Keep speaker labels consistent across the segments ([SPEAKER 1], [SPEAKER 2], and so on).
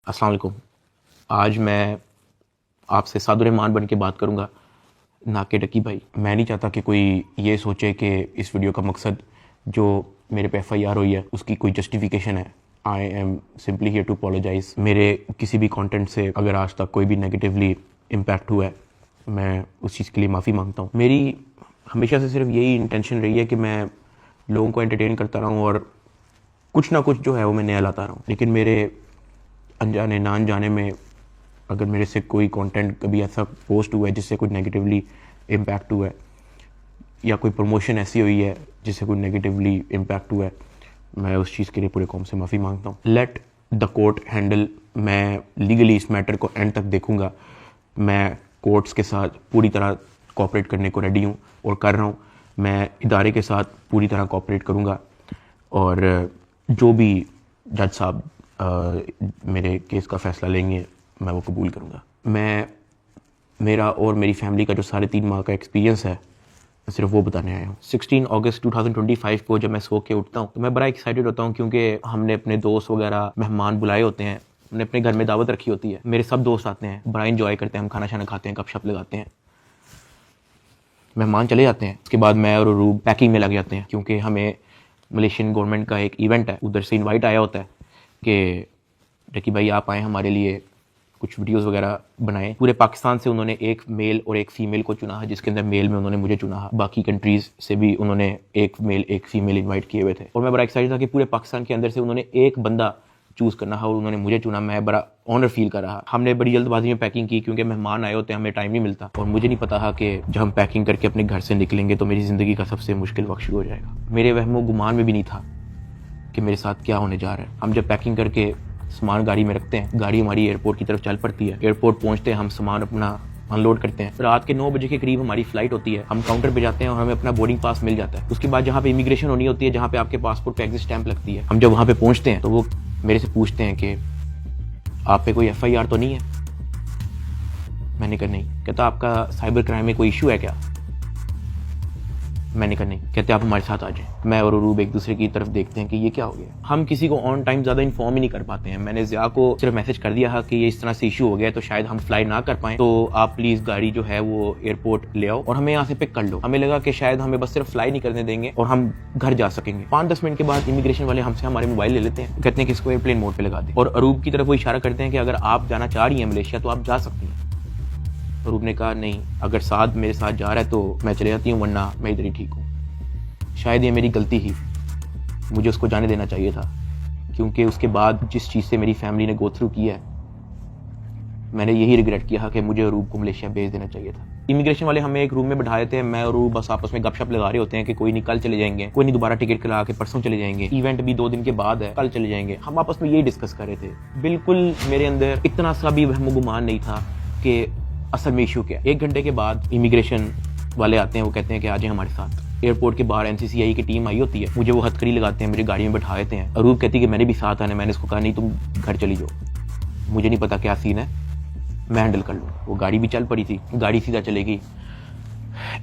[SPEAKER 1] अस्सलाम वालेकुम। आज मैं आपसे सादुर्रहमान बन के बात करूँगा, ना कि डकी भाई। मैं नहीं चाहता कि कोई ये सोचे कि इस वीडियो का मकसद जो मेरे पे FIR हुई है उसकी कोई जस्टिफिकेशन है। I am simply here to apologise. मेरे किसी भी कंटेंट से अगर आज तक कोई भी नेगेटिवली इम्पैक्ट हुआ है, मैं उस चीज़ के लिए माफ़ी मांगता हूँ। मेरी हमेशा से सिर्फ यही इंटेंशन रही है कि मैं लोगों को एंटरटेन करता रहूँ और कुछ ना कुछ जो है वो मैं नया लाता रहूँ। लेकिन मेरे अनजाने ना अनजाने में अगर मेरे से कोई कंटेंट कभी ऐसा पोस्ट हुआ है जिससे कुछ नेगेटिवली इम्पैक्ट हुआ है, या कोई प्रमोशन ऐसी हुई है जिससे कोई नेगेटिवली इम्पैक्ट हुआ है, मैं उस चीज़ के लिए पूरे कौम से माफ़ी मांगता हूँ। Let the court handle. मैं लीगली इस मैटर को एंड तक देखूँगा। मैं कोर्ट्स के साथ पूरी तरह कोऑपरेट करने को रेडी हूँ और कर रहा हूँ। मैं इदारे के साथ पूरी तरह कोऑपरेट करूँगा और जो भी जज साहब मेरे केस का फ़ैसला लेंगे मैं वो कबूल करूँगा। मेरा और मेरी फैमिली का जो 3.5 माह का एक्सपीरियंस है, मैं सिर्फ वो बताने आया हूँ। 16 अगस्त 2025 को जब मैं सो के उठता हूँ तो मैं बड़ा एक्साइटेड होता हूँ, क्योंकि हमने अपने दोस्त वगैरह मेहमान बुलाए होते हैं। हमने अपने घर में दावत रखी होती है। मेरे सब दोस्त आते हैं, बड़ा इंजॉय करते हैं, हम खाना शाना खाते हैं, गपशप लगाते हैं। मेहमान चले जाते हैं, उसके बाद मैं और रूब पैकिंग में लग जाते हैं, क्योंकि हमें मलेशियन गवर्नमेंट का एक इवेंट है, उधर से इनवाइट आया होता है कि डकी भाई आप आए, हमारे लिए कुछ वीडियोस वगैरह बनाए। पूरे पाकिस्तान से उन्होंने एक मेल और एक फ़ीमेल को चुना है, जिसके अंदर मेल में उन्होंने मुझे चुना है। बाकी कंट्रीज़ से भी उन्होंने एक मेल एक फ़ीमेल इनवाइट किए हुए थे और मैं बड़ा एक्साइटेड था कि पूरे पाकिस्तान के अंदर से उन्होंने एक बंदा चूज़ करना है और उन्होंने मुझे चुना। मैं बड़ा ऑनर फील कर रहा। हमने बड़ी जल्दबाजी में पैकिंग की, क्योंकि मेहमान आए होते हैं, हमें टाइम नहीं मिलता और मुझे नहीं पता था कि जब हम पैकिंग करके अपने घर से निकलेंगे तो मेरी ज़िंदगी का सबसे मुश्किल वक्त शुरू हो जाएगा। मेरे वहमो गुमान में भी नहीं था कि मेरे साथ क्या होने जा रहा है। हम जब पैकिंग करके सामान गाड़ी में रखते हैं, गाड़ी हमारी एयरपोर्ट की तरफ चल पड़ती है। एयरपोर्ट पहुंचते हैं, हम सामान अपना अनलोड करते हैं। रात के 9 बजे के करीब हमारी फ्लाइट होती है। हम काउंटर पे जाते हैं और हमें अपना बोर्डिंग पास मिल जाता है। उसके बाद जहाँ पे इमिग्रेशन होनी होती है, जहाँ पे आपके पासपोर्ट पे एग्जिट स्टैंप लगती है, हम जब वहाँ पे पहुँचते हैं तो वो मेरे से पूछते हैं कि आप पे कोई FIR तो नहीं है। मैंने कहा नहीं। कहता आपका साइबर क्राइम में कोई इशू है क्या? मैंने कहा नहीं। कहते आप हमारे साथ आ जाएं। मैं और अरूब एक दूसरे की तरफ देखते हैं कि ये क्या हो गया। हम किसी को ऑन टाइम ज़्यादा इन्फॉर्म ही नहीं कर पाते हैं। मैंने ज़िया को सिर्फ मैसेज कर दिया है कि ये इस तरह से इशू हो गया है, तो शायद हम फ्लाई ना कर पाएं, तो आप प्लीज़ गाड़ी जो है वो एयरपोर्ट ले आओ और हमें यहाँ से पिक कर लो। हमें लगा कि शायद हमें बस सिर्फ फ्लाई नहीं करने देंगे और हम घर जा सकेंगे। 5-10 मिनट के बाद इमिग्रेशन वाले हमसे हमारे मोबाइल ले लेते हैं, कहते हैं कि इसको एयरप्लेन मोड पर लगा दें और अरूब की तरफ वो इशारा करते हैं कि अगर आप जाना चाह रही हैं मलेशिया तो आप जा सकती हैं। अरूब ने कहा नहीं, अगर साथ मेरे साथ जा रहा है तो मैं चले जाती हूँ, वरना मैं इधर ही ठीक हूँ। शायद ये मेरी गलती ही, मुझे उसको जाने देना चाहिए था, क्योंकि उसके बाद जिस चीज़ से मेरी फैमिली ने गो थ्रू किया है, मैंने यही रिग्रेट किया कि मुझे अरूब को मलेशिया भेज देना चाहिए था। इमिग्रेशन वाले हमें एक रूम में बैठाए थे। मैं और अरूब बस आपस में गपशप लगा रहे होते हैं कि कोई नहीं कल चले जाएंगे, कोई नहीं दोबारा टिकट करा के परसों चले जाएंगे, इवेंट भी 2 दिन के बाद है, कल चले जाएंगे। हम आपस में यही डिस्कस कर रहे थे। बिल्कुल मेरे अंदर इतना सा भी वहम गुमान नहीं था कि असल में इशू क्या है। 1 घंटे के बाद इमिग्रेशन वाले आते हैं, वो कहते हैं कि आ जाए हमारे साथ। एयरपोर्ट के बाहर NCCI की टीम आई होती है, मुझे वो हथकड़ी लगाते हैं, मेरी गाड़ी में बैठा देते हैं। अरूब कहती है कि मैंने भी साथ आना है। मैंने इसको कहा नहीं, तुम घर चली जाओ, मुझे नहीं पता क्या सीन है, मैं हैंडल कर लूँ। वो गाड़ी भी चल पड़ी थी, गाड़ी सीधा चलेगी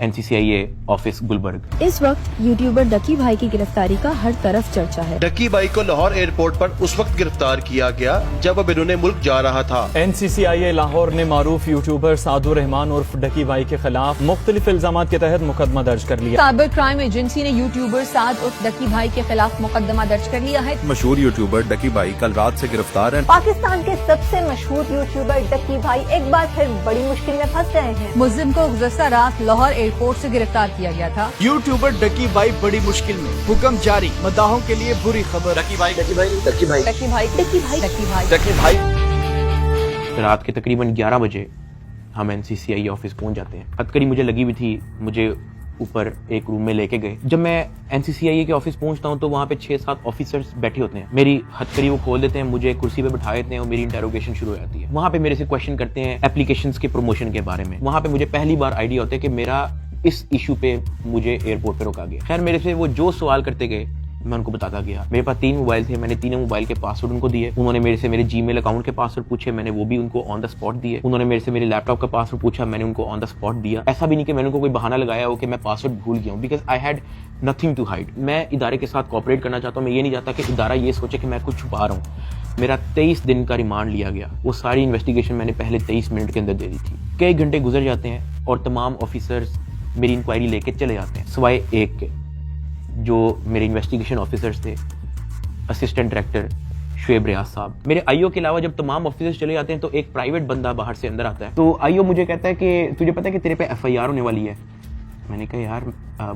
[SPEAKER 1] NCCI ऑफिस गुलबर्ग।
[SPEAKER 2] इस वक्त यूट्यूबर डकी भाई की गिरफ्तारी का हर तरफ चर्चा है।
[SPEAKER 3] डकी भाई को लाहौर एयरपोर्ट पर उस वक्त गिरफ्तार किया गया जब अब इन्होंने मुल्क जा रहा था।
[SPEAKER 4] NCCI लाहौर ने मारूफ यूट्यूबर सादुर्रहमान उर्फ डकी भाई के खिलाफ मुख्तलिफ इल्जाम के तहत मुकदमा दर्ज कर लिया।
[SPEAKER 5] साइबर क्राइम एजेंसी ने यूट्यूबर साद उर्फ डकी भाई के खिलाफ मुकदमा दर्ज कर लिया है।
[SPEAKER 6] मशहूर यूट्यूबर डकी भाई कल रात से गिरफ्तार है।
[SPEAKER 7] पाकिस्तान के सबसे मशहूर यूट्यूबर डकी भाई एक बार फिर बड़ी मुश्किल में फंस गए हैं।
[SPEAKER 5] मुल्जिम को गुज़श्ता रात लाहौर एयरपोर्ट से गिरफ्तार किया गया था।
[SPEAKER 8] यूट्यूबर डकी भाई बड़ी मुश्किल में, हुक्म जारी, मदाहों के लिए बुरी खबर।
[SPEAKER 7] डकी भाई डकी भाई डकी भाई डकी भाई डकी भाई
[SPEAKER 5] डकी भाई
[SPEAKER 8] डकी भाई।
[SPEAKER 1] रात के तकरीबन 11 बजे हम NCCI ऑफिस पहुंच जाते हैं। हथकड़ी मुझे लगी हुई थी, मुझे ऊपर एक रूम में लेके गए। जब मैं NCCI के ऑफिस पहुंचता हूं तो वहां पे 6-7 ऑफिसर्स बैठे होते हैं। मेरी हथकड़ी वो खोल देते हैं, मुझे कुर्सी पे बिठा देते हैं और मेरी इंटेरोगेशन शुरू हो जाती है। वहां पे मेरे से क्वेश्चन करते हैं एप्लीकेशंस के प्रमोशन के बारे में। वहां पे मुझे पहली बार आइडिया होता है कि मेरा इस इशू पे मुझे एयरपोर्ट पे रोका गया। खैर मेरे से वो जो सवाल करते गए मैं उनको बताता गया। मेरे पास 3 मोबाइल थे, मैंने तीनों मोबाइल के पासवर्ड उनको दिए। उन्होंने मेरे से मेरे जीमेल अकाउंट के पासवर्ड पूछे, मैंने वो भी उनको ऑन द स्पॉट दिए। उन्होंने मेरे से मेरे लैपटॉप का पासवर्ड पूछा, मैंने उनको ऑन द स्पॉट दिया। ऐसा भी नहीं कि मैंने उनको कोई बहाना लगाया हो कि मैं पासवर्ड भूल गया हूँ, because I had nothing to hide. मैं इदारे के साथ कोऑपरेट करना चाहता हूँ। मैं ये नहीं चाहता कि इदारा ये सोचे कि मैं कुछ छुपा रहा हूँ। मेरा 23 दिन का रिमांड लिया गया। वो सारी इन्वेस्टिगेशन मैंने पहले 23 मिनट के अंदर दे दी थी। कई घंटे गुजर जाते हैं और तमाम ऑफिसर्स मेरी इंक्वायरी लेके चले जाते हैं, सिवाय एक के, जो मेरे इन्वेस्टिगेशन ऑफिसर्स थे, असिस्टेंट डायरेक्टर शुएब रियाज साहब। मेरे आईओ के अलावा जब तमाम ऑफिसर्स चले जाते हैं तो एक प्राइवेट बंदा बाहर से अंदर आता है। तो आईओ मुझे कहता है कि तुझे पता है कि तेरे पे एफआईआर होने वाली है। मैंने कहा यार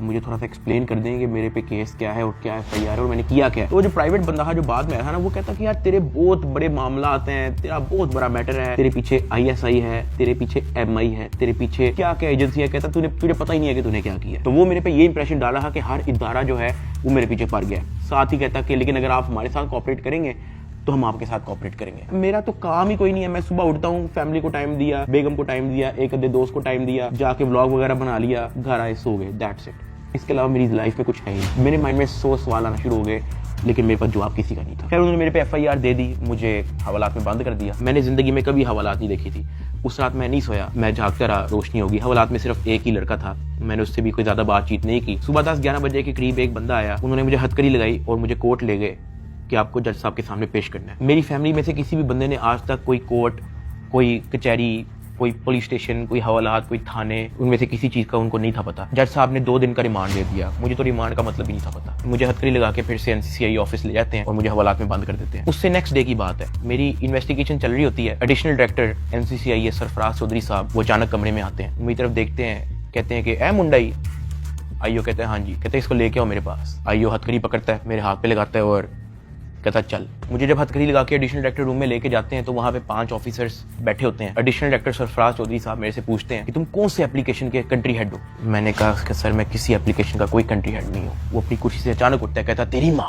[SPEAKER 1] मुझे थोड़ा सा एक्सप्लेन कर दें कि मेरे पे केस क्या है और क्या एफआईआर है और मैंने किया क्या है। तो जो प्राइवेट बंदा जो बाद में आया था ना, वो कहता कि यार तेरे बहुत बड़े मामला आते हैं, तेरा बहुत बड़ा मैटर है, तेरे पीछे ISI है, तेरे पीछे MI है, तेरे पीछे क्या क्या एजेंसी है। कहता तुझे पता ही नहीं है कि तूने क्या किया। तो वो मेरे पे ये इंप्रेशन डाला कि हर इदारा जो है वो मेरे पीछे पड़ गया। साथ ही कहता कि लेकिन अगर आप हमारे साथ कोऑपरेट करेंगे तो हम आपके साथ कोऑपरेट करेंगे। मेरा तो काम ही कोई नहीं है। मैं सुबह उठता हूँ, फैमिली को टाइम दिया, बेगम को टाइम दिया, एक आधे दोस्त को टाइम दिया, जाके व्लॉग वगैरह बना लिया, घर आए, सो गए, दैट्स इट। इसके अलावा मेरी लाइफ में कुछ है ही। मेरे माइंड में 100 सवाल आना शुरू हो गए, लेकिन मेरे पास जवाब किसी का नहीं था। फिर उन्होंने मेरे पे FIR दे दी, मुझे हवालात में बंद कर दिया। मैंने जिंदगी में कभी हवालात नहीं देखी थी। उस रात मैं नहीं सोया, मैं जागता रहा, रोशनी होगी। हवालात में सिर्फ एक ही लड़का था, मैंने उससे भी कोई ज्यादा बातचीत नहीं की। सुबह 10-11 बजे के करीब एक बंदा आया, उन्होंने मुझे हथकड़ी लगाई और मुझे कोर्ट ले गए कि आपको जज साहब के सामने पेश करना है। मेरी फैमिली में से किसी भी बंदे ने आज तक कोई कोर्ट, कोई कचहरी, कोई पुलिस स्टेशन, कोई हवालात, कोई थाने, उनमें से किसी चीज का उनको नहीं था पता। जज साहब ने 2 दिन का रिमांड दे दिया। मुझे तो रिमांड का मतलब ही नहीं था पता। मुझे हथकड़ी लगा के फिर से NCCI ऑफिस ले जाते हैं और मुझे हवालात में बंद कर देते हैं। उससे नेक्स्ट डे की बात है, मेरी इन्वेस्टिगेशन चल रही होती है। Additional director NCCI Sarfaraz Chaudhary साहब वो अचानक कमरे में आते हैं, मेरी तरफ देखते हैं, कहते हैं कि ए मुंडाई। आईओ कहते हैं हाँ जी। कहते हैं इसको लेके आओ मेरे पास। आईओ हथकड़ी पकड़ता है, मेरे हाथ पे लगाता है और कहता चल। मुझे जब हथकड़ी लगा के एडिशनल डायरेक्टर रूम में लेके जाते हैं तो वहां पे 5 ऑफिसर्स बैठे होते हैं। एडिशनल डायरेक्टर सरफराज चौधरी साहब मेरे से पूछते हैं कि तुम कौन से एप्लीकेशन के कंट्री हेड हो। मैंने कहा कि सर मैं किसी एप्लीकेशन का कोई कंट्री हेड नहीं हूँ। वो अपनी कुर्सी से अचानक उठता है, कहता तेरी माँ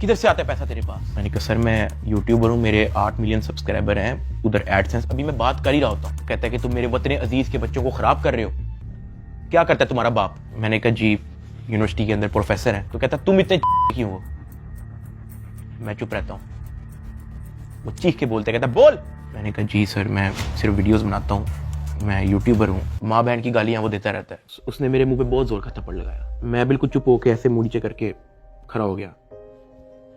[SPEAKER 1] किधर से आता है पैसा तेरे पास। मैंने कहा सर मैं यूट्यूबर हूँ, मेरे 8 मिलियन सब्सक्राइबर हैं, उधर एडसेंस अभी मैं बात कर ही रहा होता हूँ। कहता है कि तुम मेरे वतन अजीज के बच्चों को खराब कर रहे हो, क्या करता है तुम्हारा बाप। मैंने कहा जी यूनिवर्सिटी के अंदर प्रोफेसर है। तो कहता तुम इतने क्यों हो। मैं चुप रहता हूँ। वो चीख के बोलते, कहता बोल। मैंने कहा जी सर मैं सिर्फ वीडियोस बनाता हूँ, मैं यूट्यूबर हूँ। माँ बहन की गालियां वो देता रहता है। उसने मेरे मुंह पे बहुत जोर का थप्पड़ लगाया। मैं बिल्कुल चुप होकर ऐसे मुंह नीचे करके खड़ा हो गया।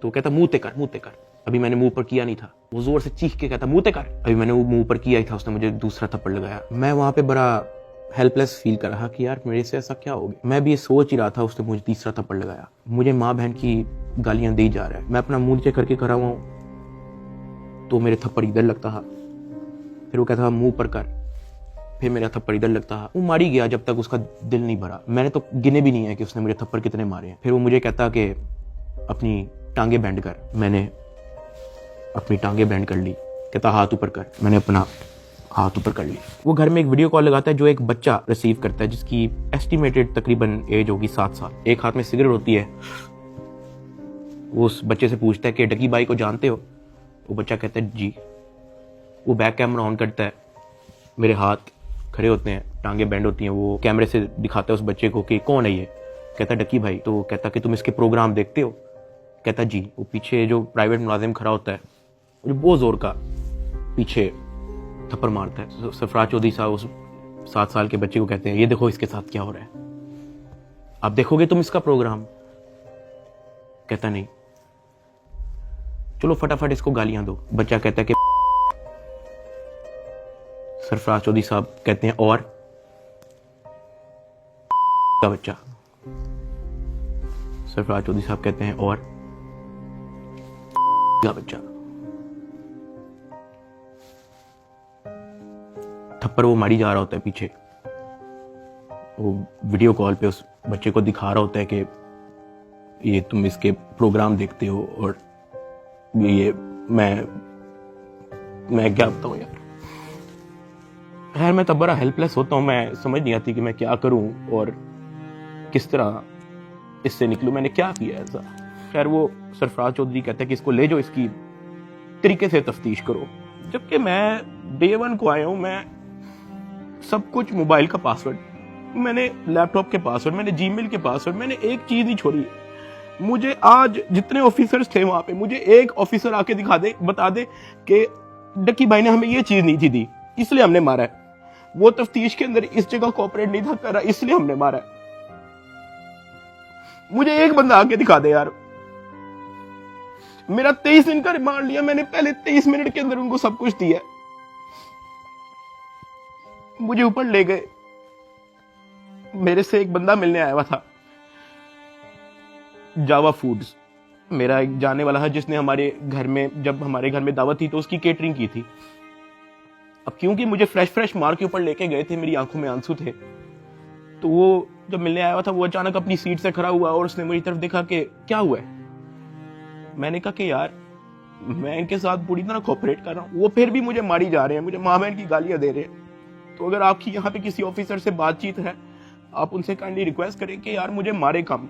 [SPEAKER 1] तो कहता मुंह ते कर, मुंह ते कर। अभी मैंने मुंह पर किया नहीं था। वो जोर से चीख के कहता मुंह ते कर। अभी मैंने वो मुंह पर किया ही था, उसने मुझे दूसरा थप्पड़ लगाया। मैं वहां पे बड़ा हेल्पलेस फील कर रहा कि यार मेरे से ऐसा क्या हो गया। मैं भी ये सोच ही रहा था, उसने मुझे तीसरा थप्पड़ लगाया। मुझे माँ बहन की गालियां दी जा रहा है। मैं अपना मुंह नीचे करके खड़ा हुआ हूँ तो मेरे थप्पड़ इधर लगता है, फिर वो कहता था मुंह पर कर, फिर मेरा थप्पड़ इधर लगता है। वो मारी गया जब तक उसका दिल नहीं भरा। मैंने तो गिने भी नहीं है कि उसने मुझे थप्पड़ कितने मारे हैं। फिर वो मुझे कहता कि अपनी टांगे बैंड कर। मैंने अपनी टांगे बैंड कर ली। कहता हाथ ऊपर कर। मैंने अपना हाथ ऊपर कर ली। वो घर में एक वीडियो कॉल लगाता है जो एक बच्चा रिसीव करता है जिसकी एस्टिमेटेड तकरीबन एज होगी 7 साल। एक हाथ में सिगरेट होती है। वो उस बच्चे से पूछता है कि डकी भाई को जानते हो। वो बच्चा कहता है जी। वो बैक कैमरा ऑन करता है, मेरे हाथ खड़े होते हैं, टांगे बैंड होती हैं। वो कैमरे से दिखाता है उस बच्चे को कि कौन है ये। कहता है डकी भाई। तो कहता कि तुम इसके प्रोग्राम देखते हो। कहता जी। वो पीछे जो प्राइवेट मुलाजिम खड़ा होता है जो बहुत जोर का पीछे थप्पड़ मारता है। सरफराज चौधरी साहब उस 7 साल के बच्चे को कहते हैं ये देखो इसके साथ क्या हो रहा है, आप देखोगे तुम इसका प्रोग्राम। कहता नहीं, चलो फटाफट इसको गालियां दो। बच्चा कहता है कि सरफराज चौधरी साहब कहते हैं और का बच्चा। सरफराज चौधरी साहब कहते हैं और का बच्चा। थप्पड़ वो मारी जा रहा होता है पीछे। वो वीडियो कॉल पे उस बच्चे को दिखा रहा होता है कि ये तुम इसके प्रोग्राम देखते हो और ये मैं क्या बताऊं यार। खैर मैं तब बड़ा हेल्पलेस होता हूँ। मैं समझ नहीं आती कि मैं क्या करूं और किस तरह इससे निकलूं। मैंने क्या किया ऐसा। खैर वो सरफराज चौधरी कहता है कि इसको ले जाओ, इसकी तरीके से तफ्तीश करो। जबकि मैं डे 1 को आया हूं। मैं सब कुछ, मोबाइल का पासवर्ड, मैंने लैपटॉप के पासवर्ड, मैंने जीमेल के पासवर्ड, मैंने एक चीज नहीं छोड़ी। मुझे आज जितने ऑफिसर्स थे वहां पे, मुझे एक ऑफिसर आके दिखा दे, बता दे कि डकी भाई ने हमें ये चीज नहीं थी दी इसलिए हमने मारा है, वो तफ्तीश के अंदर इस जगह कोऑपरेट नहीं था कर रहा इसलिए हमने मारा है। मुझे एक बंदा आके दिखा दे यार। मेरा 23 दिन का रिमांड लिया मैंने, पहले 23 मिनट के अंदर उनको सब कुछ दिया। मुझे ऊपर ले गए, मेरे से एक बंदा मिलने आया हुआ था, जावा फूड्स, मेरा एक जानने वाला है जिसने हमारे घर में, जब हमारे घर में दावत थी तो उसकी केटरिंग की थी। अब क्योंकि मुझे फ्रेश मार के ऊपर लेके गए थे, मेरी आंखों में आंसू थे, तो वो जब मिलने आया हुआ था वो अचानक अपनी सीट से खड़ा हुआ और उसने मेरी तरफ देखा कि क्या हुआ है। मैंने कहा कि यार मैं इनके साथ पूरी तरह कोऑपरेट कर रहा हूँ, वो फिर भी मुझे मारी जा रहे हैं, मुझे माँ बहन की गालियां दे रहे हैं। तो अगर आपकी यहाँ पे किसी ऑफिसर से बातचीत है, आप उनसे काइंडली रिक्वेस्ट करें कि यार मुझे मारे कम,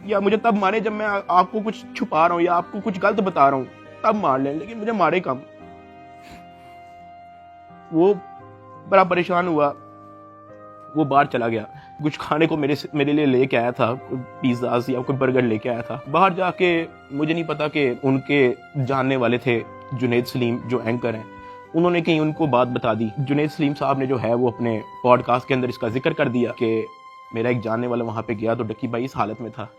[SPEAKER 1] या मुझे तब मारे जब मैं आपको कुछ छुपा रहा हूँ या आपको कुछ गलत बता रहा हूँ, तब मार लें, लेकिन मुझे मारे कम। वो बड़ा परेशान हुआ, वो बाहर चला गया, कुछ खाने को मेरे लिए लेके आया था, पिज्जा या कोई बर्गर लेके आया था। बाहर जाके मुझे नहीं पता कि उनके जानने वाले थे जुनैद सलीम जो एंकर हैं, उन्होंने कहीं उनको बात बता दी। जुनैद सलीम साहब ने जो है वो अपने पॉडकास्ट के अंदर इसका जिक्र कर दिया कि मेरा एक जानने वाला वहां पे गया तो डक्की भाई इस हालत में था।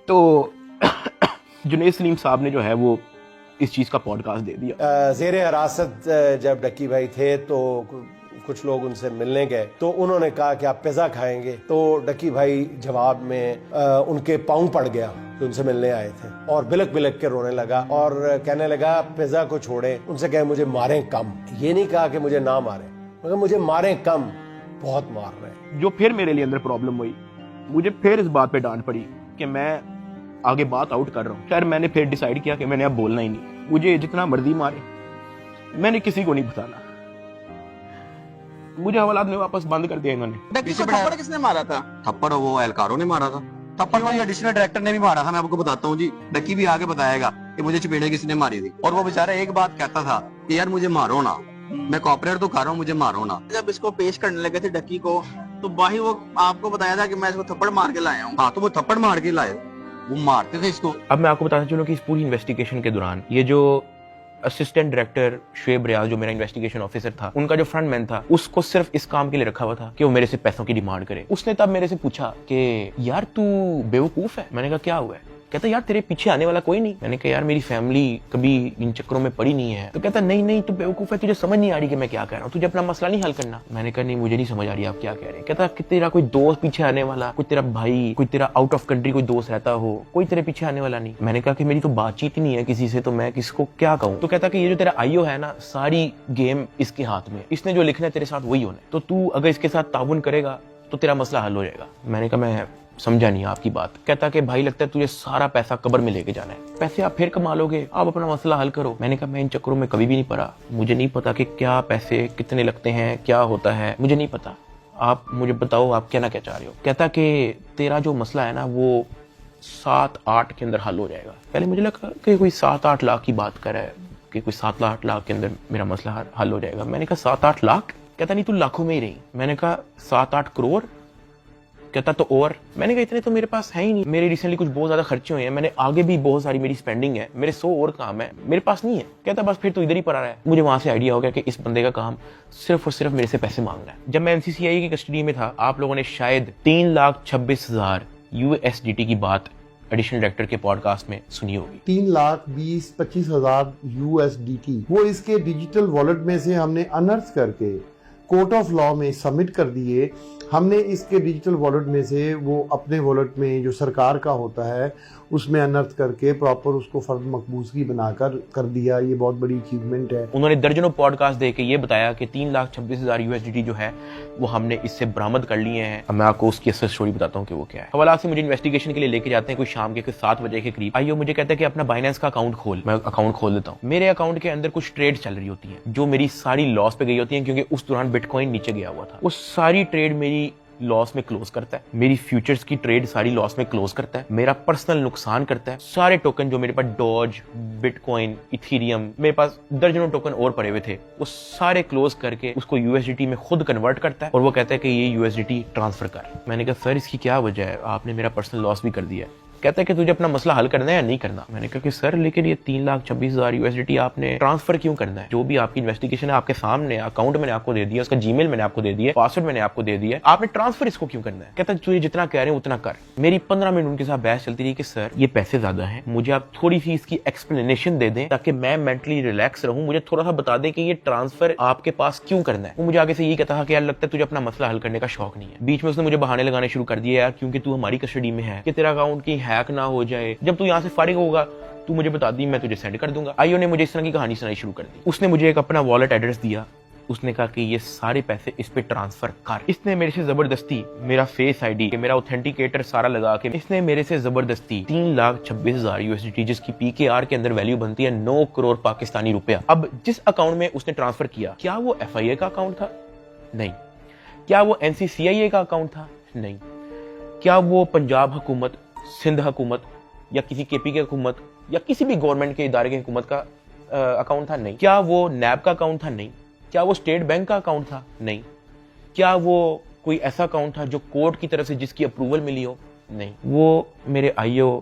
[SPEAKER 1] तो जुनैद सलीम साहब ने जो है वो इस चीज का पॉडकास्ट दे दिया।
[SPEAKER 9] ज़ेरे हिरासत जब डक्की भाई थे तो कुछ लोग उनसे मिलने गए, तो उन्होंने कहा कि आप पिज़्ज़ा खाएंगे, तो डक्की भाई जवाब में उनके पाँव पड़ गया जो उनसे मिलने आए थे, और बिलक बिलक के रोने लगा और कहने लगा पिज़्ज़ा को छोड़े, उनसे कहे मुझे मारें कम। ये नहीं कहा कि मुझे ना मारें, मगर मुझे मारें कम, बहुत मार रहे हैं।
[SPEAKER 1] जो फिर मेरे लिए अंदर प्रॉब्लम हुई, मुझे फिर इस बात पे डांट पड़ी कि मैं आगे बात आउट कर रहा हूँ। खैर मैंने फिर डिसाइड किया कि मैंने अब बोलना ही नहीं, मुझे जितना मर्जी मारे, मैंने किसी को नहीं बताना। मुझे हवालात में वापस बंद कर दिया इन्होंने।
[SPEAKER 10] थप्पड़ किसने मारा था? थप्पड़ वो एहलकारों ने मारा था। थप्पड़ वो एडिशनल डायरेक्टर ने भी मारा था, मैं आपको बताता हूँ जी। डक्की भी आगे बताएगा कि मुझे चपेड़े किसने मारी थी, और वो बेचारा एक बात कहता था कि यार मुझे मारो ना, मैं कॉपरेट तो कर रहा हूँ, मुझे मारो ना।
[SPEAKER 11] जब इसको पेश करने लगे थे डक्की को, तो भाई वो आपको बताया था कि मैं इसको थप्पड़ मार के लाया हूँ।
[SPEAKER 10] हाँ, तो वो थप्पड़ मार के लाए, वो मारते थे इसको।
[SPEAKER 1] अब मैं आपको बताना चलूं कि इस पूरी इन्वेस्टिगेशन के दौरान ये जो असिस्टेंट डायरेक्टर शुएब रियाज जो मेरा इन्वेस्टिगेशन ऑफिसर था, उनका जो फ्रंटमैन था, उसको सिर्फ इस काम के लिए रखा हुआ था कि वो मेरे से पैसों की डिमांड करे। उसने तब मेरे से पूछा कि यार तू बेवकूफ है। मैंने कहा क्या हुआ है? कहता यार तेरे पीछे आने वाला कोई नहीं। मैंने कहा यार मेरी फैमिली कभी इन चक्करों में पड़ी नहीं है। तो कहता नहीं तू बेवकूफ है, तुझे समझ नहीं आ रही कि मैं क्या कह रहा हूँ, तुझे अपना मसला नहीं हल करना। मैंने कहा नहीं मुझे नहीं समझ आ रही आप क्या कह रहे हैं। कहता कि तेरा कोई दोस्त पीछे आने वाला, कोई तेरा भाई, कोई तेरा आउट ऑफ कंट्री कोई दोस्त रहता हो, कोई तेरे पीछे आने वाला नहीं। मैंने कहा कि मेरी तो बातचीत ही नहीं है किसी से, तो मैं किसको क्या कहूँ। तो कहता कि ये जो तेरा आईओ है ना, सारी गेम इसके हाथ में, इसने जो लिखना है तेरे साथ वही होना है, तो तू अगर इसके साथ ताउन करेगा तो तेरा मसला हल हो जाएगा। मैंने कहा मैं समझा नहीं आपकी बात। कहता कि भाई लगता है तुझे सारा पैसा कब्र में लेके जाना है, पैसे आप फिर कमा लोगे, आप अपना मसला हल करो। मैंने कहा मैं इन चक्करों में कभी भी नहीं पड़ा, मुझे नहीं पता कि क्या पैसे कितने लगते हैं, क्या होता है, मुझे नहीं पता, आप मुझे बताओ आप क्या ना क्या चाह रहे हो। कहता कि तेरा जो मसला है ना वो 7-8 के अंदर हल हो जाएगा। पहले मुझे लगा कि कोई 7-8 लाख की बात कर रहा है, कि कोई 7-8 लाख के अंदर मेरा मसला हल हो जाएगा। मैंने कहा 7-8 लाख? कहता नहीं तू लाखों में ही रही। मैंने कहा 7-8 करोड़? कहता तो और। मैंने कहा इतने तो मेरे पास है ही नहीं, मेरे रिसेंटली कुछ बहुत ज्यादा खर्चे हुए हैं, मैंने आगे भी बहुत सारी मेरी स्पेंडिंग है, मेरे 100 और काम है, मेरे पास नहीं है। कहता बस फिर तो इधर ही पड़ा रहा है। मुझे वहां से आइडिया हो गया कि इस बंदे का काम सिर्फ और सिर्फ मेरे से पैसे मांगना है। जब मैं एनसीसीआई की कस्टडी में था, आप लोगों ने शायद 3,26,000 USDT की बात एडिशनल डायरेक्टर के पॉडकास्ट में सुनी होगी।
[SPEAKER 12] 3,20,25,000 USDT वो इसके डिजिटल वॉलेट में से हमने अनर्थ करके कोर्ट ऑफ लॉ में सबमिट कर दिए। हमने इसके डिजिटल वॉलेट में से वो अपने वॉलेट में जो सरकार का होता है उसमें अनर्थ करके प्रॉपर उसको फर्द मकबूजगी बनाकर कर दिया। ये बहुत बड़ी अचीवमेंट है।
[SPEAKER 1] उन्होंने दर्जनों पॉडकास्ट देके ये बताया कि 3,26,000 USDT जो है वो हमने इससे बरामद कर लिए हैं। अब मैं आपको उसकी असल स्टोरी बताता हूँ कि वो क्या है। हवाला से मुझे इन्वेस्टिगेशन के लिए लेके जाते हैं कोई शाम के 7 बजे के करीब। आइयो मुझे कहता है कि अपना बाइनेंस का अकाउंट खोल। मैं अकाउंट खोल देता हूँ। मेरे अकाउंट के अंदर कुछ ट्रेड चल रही होती है जो मेरी सारी लॉस पे गई होती है, क्योंकि उस दौरान बिटकॉइन नीचे गया हुआ था। वो सारी ट्रेड मेरी लॉस में क्लोज करता है, मेरी फ्यूचर्स की ट्रेड सारी लॉस में क्लोज करता है, मेरा पर्सनल नुकसान करता है। सारे टोकन जो मेरे पास डॉज, बिटकॉइन, इथेरियम, मेरे पास दर्जनों टोकन और पड़े हुए थे, वो सारे क्लोज करके उसको USDT में खुद कन्वर्ट करता है और वो कहता है कि ये USDT ट्रांसफर कर। मैंने कहा सर इसकी क्या वजह है, आपने मेरा पर्सनल लॉस भी कर दिया है। कहता है कि तुझे अपना मसला हल करना है या नहीं करना। मैंने कहा कि सर लेकिन ये 3,26,000 USDT आपने ट्रांसफर क्यों करना है? जो भी आपकी इन्वेस्टिगेशन है आपके सामने, अकाउंट मैंने आपको दे दिया, उसका जीमेल मैंने आपको दे दिया, पासवर्ड मैंने आपको दे दिया, आपने ट्रांसफर इसको क्यों करना है? कहता है तुझे जितना कह रहे हैं उतना कर। मेरी 15 मिनट उनके साथ बहस चलती रही कि सर ये पैसे ज्यादा हैं, मुझे आप थोड़ी सी इसकी एक्सप्लेनेशन दे दें ताकि मैं मेंटली रिलैक्स रहूं, मुझे थोड़ा सा बता दें कि ये ट्रांसफर आपके पास क्यों करना है। वो मुझे आगे से यही कहता था कि यार लगता है तुझे अपना मसला हल करने का शौक नहीं है। बीच में उसने मुझे बहाने लगाने शुरू कर दिए, यार क्योंकि तू हमारी कस्टडी में है कि तेरा अकाउंट की हैक ना हो जाए, जब तू यहाँ से फारिग होगा तू मुझे बता दी, मैं तुझे सेंड कर दूंगा। आईओ ने मुझे इस तरह की कहानी सुनाई शुरू कर दी। उसने मुझे एक अपना वॉलेट एड्रेस दिया, उसने कहा कि ये सारे पैसे इस पे ट्रांसफर कर। इसने मेरे से जबरदस्ती मेरा फेस आईडी, मेरा ऑथेंटिकेटर सारा लगा के इसने मेरे से जबरदस्ती 3,26,000 USDT, जिसकी PKR के अंदर वैल्यू बनती है 9 करोड़ पाकिस्तानी रुपया। अब जिस अकाउंट में उसने ट्रांसफर किया, क्या वो FIA का अकाउंट था? नहीं। क्या वो NCCIA का अकाउंट था? नहीं। क्या वो पंजाब हुकूमत, सिंध हुकूमत या किसी KP की हुकूमत या किसी भी गवर्नमेंट के इदारे की हुकूमत का अकाउंट था? नहीं। क्या वो NAB का अकाउंट था? नहीं। क्या वो स्टेट बैंक का अकाउंट था? नहीं। क्या वो कोई ऐसा अकाउंट था जो कोर्ट की तरफ से जिसकी अप्रूवल मिली हो? नहीं। वो मेरे IO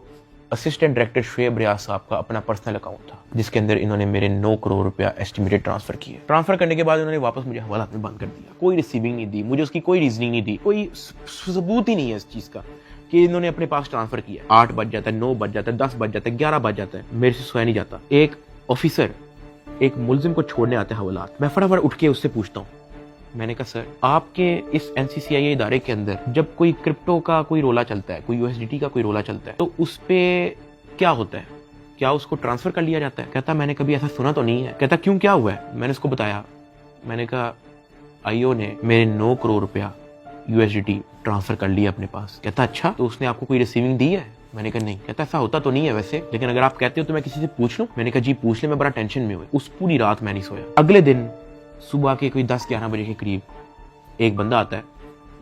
[SPEAKER 1] असिस्टेंट डायरेक्टर शुएब रियाज साहब का अपना पर्सनल अकाउंट था, जिसके अंदर इन्होंने मेरे 9 करोड़ रुपया एस्टिमेटेड ट्रांसफर किए। ट्रांसफर करने के बाद उन्होंने वापस मुझे हवालात में बंद कर दिया। कोई रिसीविंग नहीं दी, मुझे उसकी कोई रीजनिंग नहीं दी, कोई सबूत ही नहीं है इस चीज का कि इन्होंने अपने पास ट्रांसफर किया। 8 बज जाता है, 9 बज जाता है, 10 बज जाता है, 11 बज जाता है, मेरे से सोया नहीं जाता। एक ऑफिसर एक मुलजिम को छोड़ने आते हैं हवालात, मैं फटाफट उठ के उससे पूछता हूँ, मैंने कहा सर आपके इस NCCIA इदारे के अंदर जब कोई क्रिप्टो का कोई रोला चलता है, कोई USDT का कोई रोला चलता है, तो उस पे क्या होता है? क्या उसको ट्रांसफर कर लिया जाता है? कहता मैंने कभी ऐसा सुना तो नहीं है। कहता क्यों, क्या हुआ है? मैंने उसको बताया, मैंने कहा IO ने मेरे 9 करोड़ रुपया USDT ट्रांसफर कर लिया अपने पास। कहता अच्छा, तो उसने आपको कोई रिसीविंग दी है? मैंने कहा नहीं। कहता ऐसा होता तो नहीं है वैसे, लेकिन अगर आप कहते हो तो मैं किसी से पूछ लूं? मैंने कहा जी पूछ ले, मैं बड़ा टेंशन में हुआ। उस पूरी रात मैं नहीं सोया। अगले दिन सुबह के कोई 10-11 बजे के करीब एक बंदा आता है,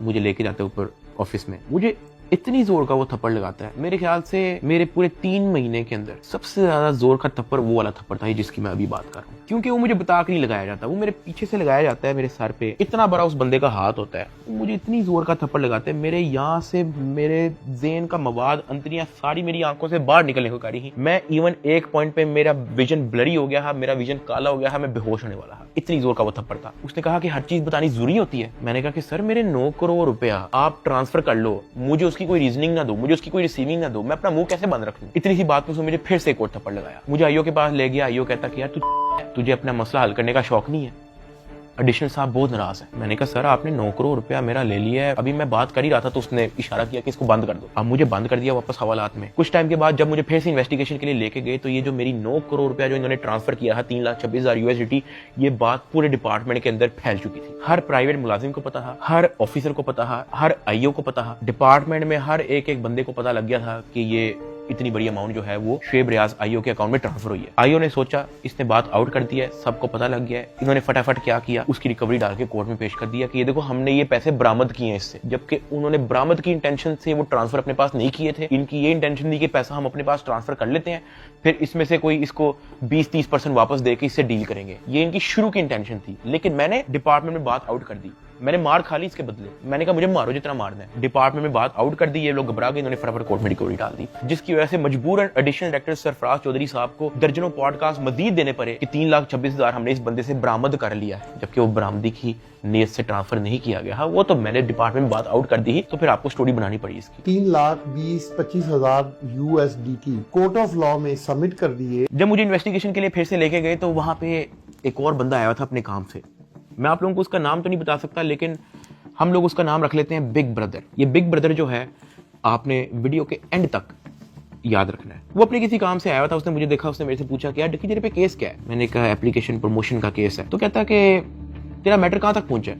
[SPEAKER 1] मुझे लेके जाता है ऊपर ऑफिस में, मुझे इतनी जोर का वो थप्पड़ लगाता है, मेरे ख्याल से मेरे पूरे 3 महीने के अंदर सबसे ज्यादा जोर का थप्पड़ वो वाला थप्पड़ था जिसकी मैं अभी बात कर रहा हूँ। क्योंकि वो मुझे बता के नहीं लगाया जाता, वो मेरे पीछे से लगाया जाता है, मेरे सर पे इतना बड़ा उस बंदे का हाथ होता है, मुझे इतनी जोर का थप्पड़ लगाते हैं, मेरे यहाँ से मेरे ज़हन का मवाद, अंतरियां सारी मेरी आंखों से बाहर निकलने को करी। मैं इवन एक पॉइंट पे मेरा विजन ब्लरी हो गया, मेरा विजन काला हो गया, मैं बेहोश होने वाला, इतनी जोर का वो थप्पड़ था। उसने कहा कि हर चीज बतानी जरूरी होती है। मैंने कहा कि सर मेरे 9 करोड़ रुपया आप ट्रांसफर कर लो, मुझे उसकी कोई रीजनिंग ना दो, मुझे उसकी कोई रिसीविंग ना दो, मैं अपना मुंह कैसे बंद रख लूं? इतनी सी बात में मुझे फिर से एक और थप्पड़ लगाया। मुझे IO के पास ले गया। IO कहता कि यार तुझे अपना मसला हल करने का शौक नहीं है। एडिशनल साहब बहुत नाराज है। मैंने कहा सर आपने 9 करोड़ रुपया मेरा ले लिया है, अभी मैं बात कर ही रहा था तो उसने इशारा किया कि इसको बंद कर दो। अब मुझे बंद कर दिया वापस हवालात में। कुछ टाइम के बाद जब मुझे फिर से इन्वेस्टिगेशन के लिए लेके गए तो ये जो मेरी 9 करोड़ रुपया जो इन्होंने ट्रांसफर किया था 3,26,000 USDT, ये बात पूरे डिपार्टमेंट के अंदर फैल चुकी थी। हर प्राइवेट मुलाजिम को पता था, हर ऑफिसर को पता था, हर IO को पता था, डिपार्टमेंट में हर एक बंदे को पता लग गया था कि ये इतनी बड़ी अमाउंट जो है वो शुएब रियाज IO के अकाउंट में ट्रांसफर हुई है। IO ने सोचा इसने बात आउट कर दी है, सबको पता लग गया है। इन्होंने फटाफट क्या किया, उसकी रिकवरी डाल के कोर्ट में पेश कर दिया कि ये देखो हमने ये पैसे बरामद किए हैं इससे, जबकि उन्होंने बरामद की इंटेंशन से वो ट्रांसफर अपने पास नहीं किए थे। इनकी ये इंटेंशन थी कि पैसा हम अपने पास ट्रांसफर कर लेते हैं, फिर इसमें से कोई इसको 20-30% वापस देके इससे डील करेंगे, ये इनकी शुरू की इंटेंशन थी। लेकिन मैंने डिपार्टमेंट में बात आउट कर दी, मैंने मार खा ली इसके बदले। मैंने कहा मुझे मारो जितना मारना है। डिपार्टमेंट में बात आउट कर दी, ये लोग घबरा गए, इन्होंने फटाफट कोर्ट में रिकवरी डाल दी, जिसकी वजह से मजबूरन एडिशनल डायरेक्टर सरफराज चौधरी साहब को दर्जनों पॉडकास्ट मजीद देने पड़े कि 3,26,000 हमने इस बंदे से बरामद कर लिया है, जबकि वो बरामदी की नीयत से ट्रांसफर नहीं किया गया। हाँ वो तो मैंने डिपार्टमेंट में बात आउट कर दी, तो फिर आपको स्टोरी बनानी पड़ी इसकी।
[SPEAKER 12] 3,20,25,000 USDT कोर्ट ऑफ लॉ में सबमिट कर दिए।
[SPEAKER 1] जब मुझे इन्वेस्टिगेशन के लिए फिर से लेके गए तो वहां पे एक और बंदा आया था अपने काम से, मैं आप लोगों को उसका नाम तो नहीं बता सकता, लेकिन हम लोग उसका नाम रख लेते हैं बिग ब्रदर। ये बिग ब्रदर जो है आपने वीडियो के एंड तक याद रखना है। वो अपने किसी काम से आया था, उसने मुझे देखा, उसने मेरे से पूछा कि यार डक्की तेरे पे केस क्या है? मैंने कहा एप्लीकेशन प्रमोशन का केस है। तो कहता कि तेरा मैटर कहाँ तक पहुंचा है?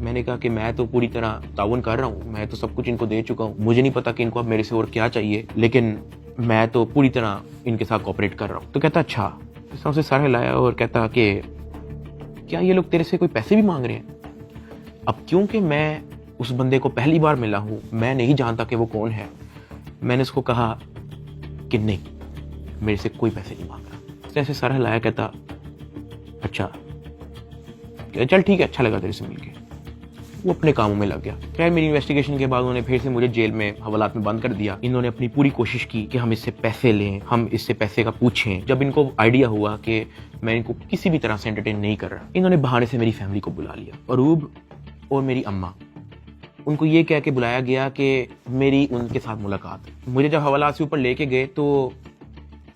[SPEAKER 1] मैंने कहा कि मैं तो पूरी तरह ताउन कर रहा हूँ, मैं तो सब कुछ इनको दे चुका हूँ, मुझे नहीं पता कि इनको अब मेरे से और क्या चाहिए, लेकिन मैं तो पूरी तरह इनके साथ कोऑपरेट कर रहा हूँ। तो कहता अच्छा। उसने सर हिलाया और कहता कि क्या ये लोग तेरे से कोई पैसे भी मांग रहे हैं? अब क्योंकि मैं उस बंदे को पहली बार मिला हूं, मैं नहीं जानता कि वो कौन है, मैंने उसको कहा कि नहीं मेरे से कोई पैसे नहीं मांग रहा। उसने ऐसे सर हिलाया, कहता अच्छा चल ठीक है, अच्छा लगा तेरे से मिलके। वो अपने कामों में लग गया। खैर मेरी इन्वेस्टिगेशन के बाद उन्होंने फिर से मुझे जेल में हवालात में बंद कर दिया। इन्होंने अपनी पूरी कोशिश की कि हम इससे पैसे लें, हम इससे पैसे का पूछें। जब इनको आइडिया हुआ कि मैं इनको किसी भी तरह से एंटरटेन नहीं कर रहा, इन्होंने बहाने से मेरी फैमिली को बुला लिया। अरूब और मेरी अम्मा, उनको ये कह के बुलाया गया कि मेरी उनके साथ मुलाकात है। मुझे जब हवालात से ऊपर लेके गए तो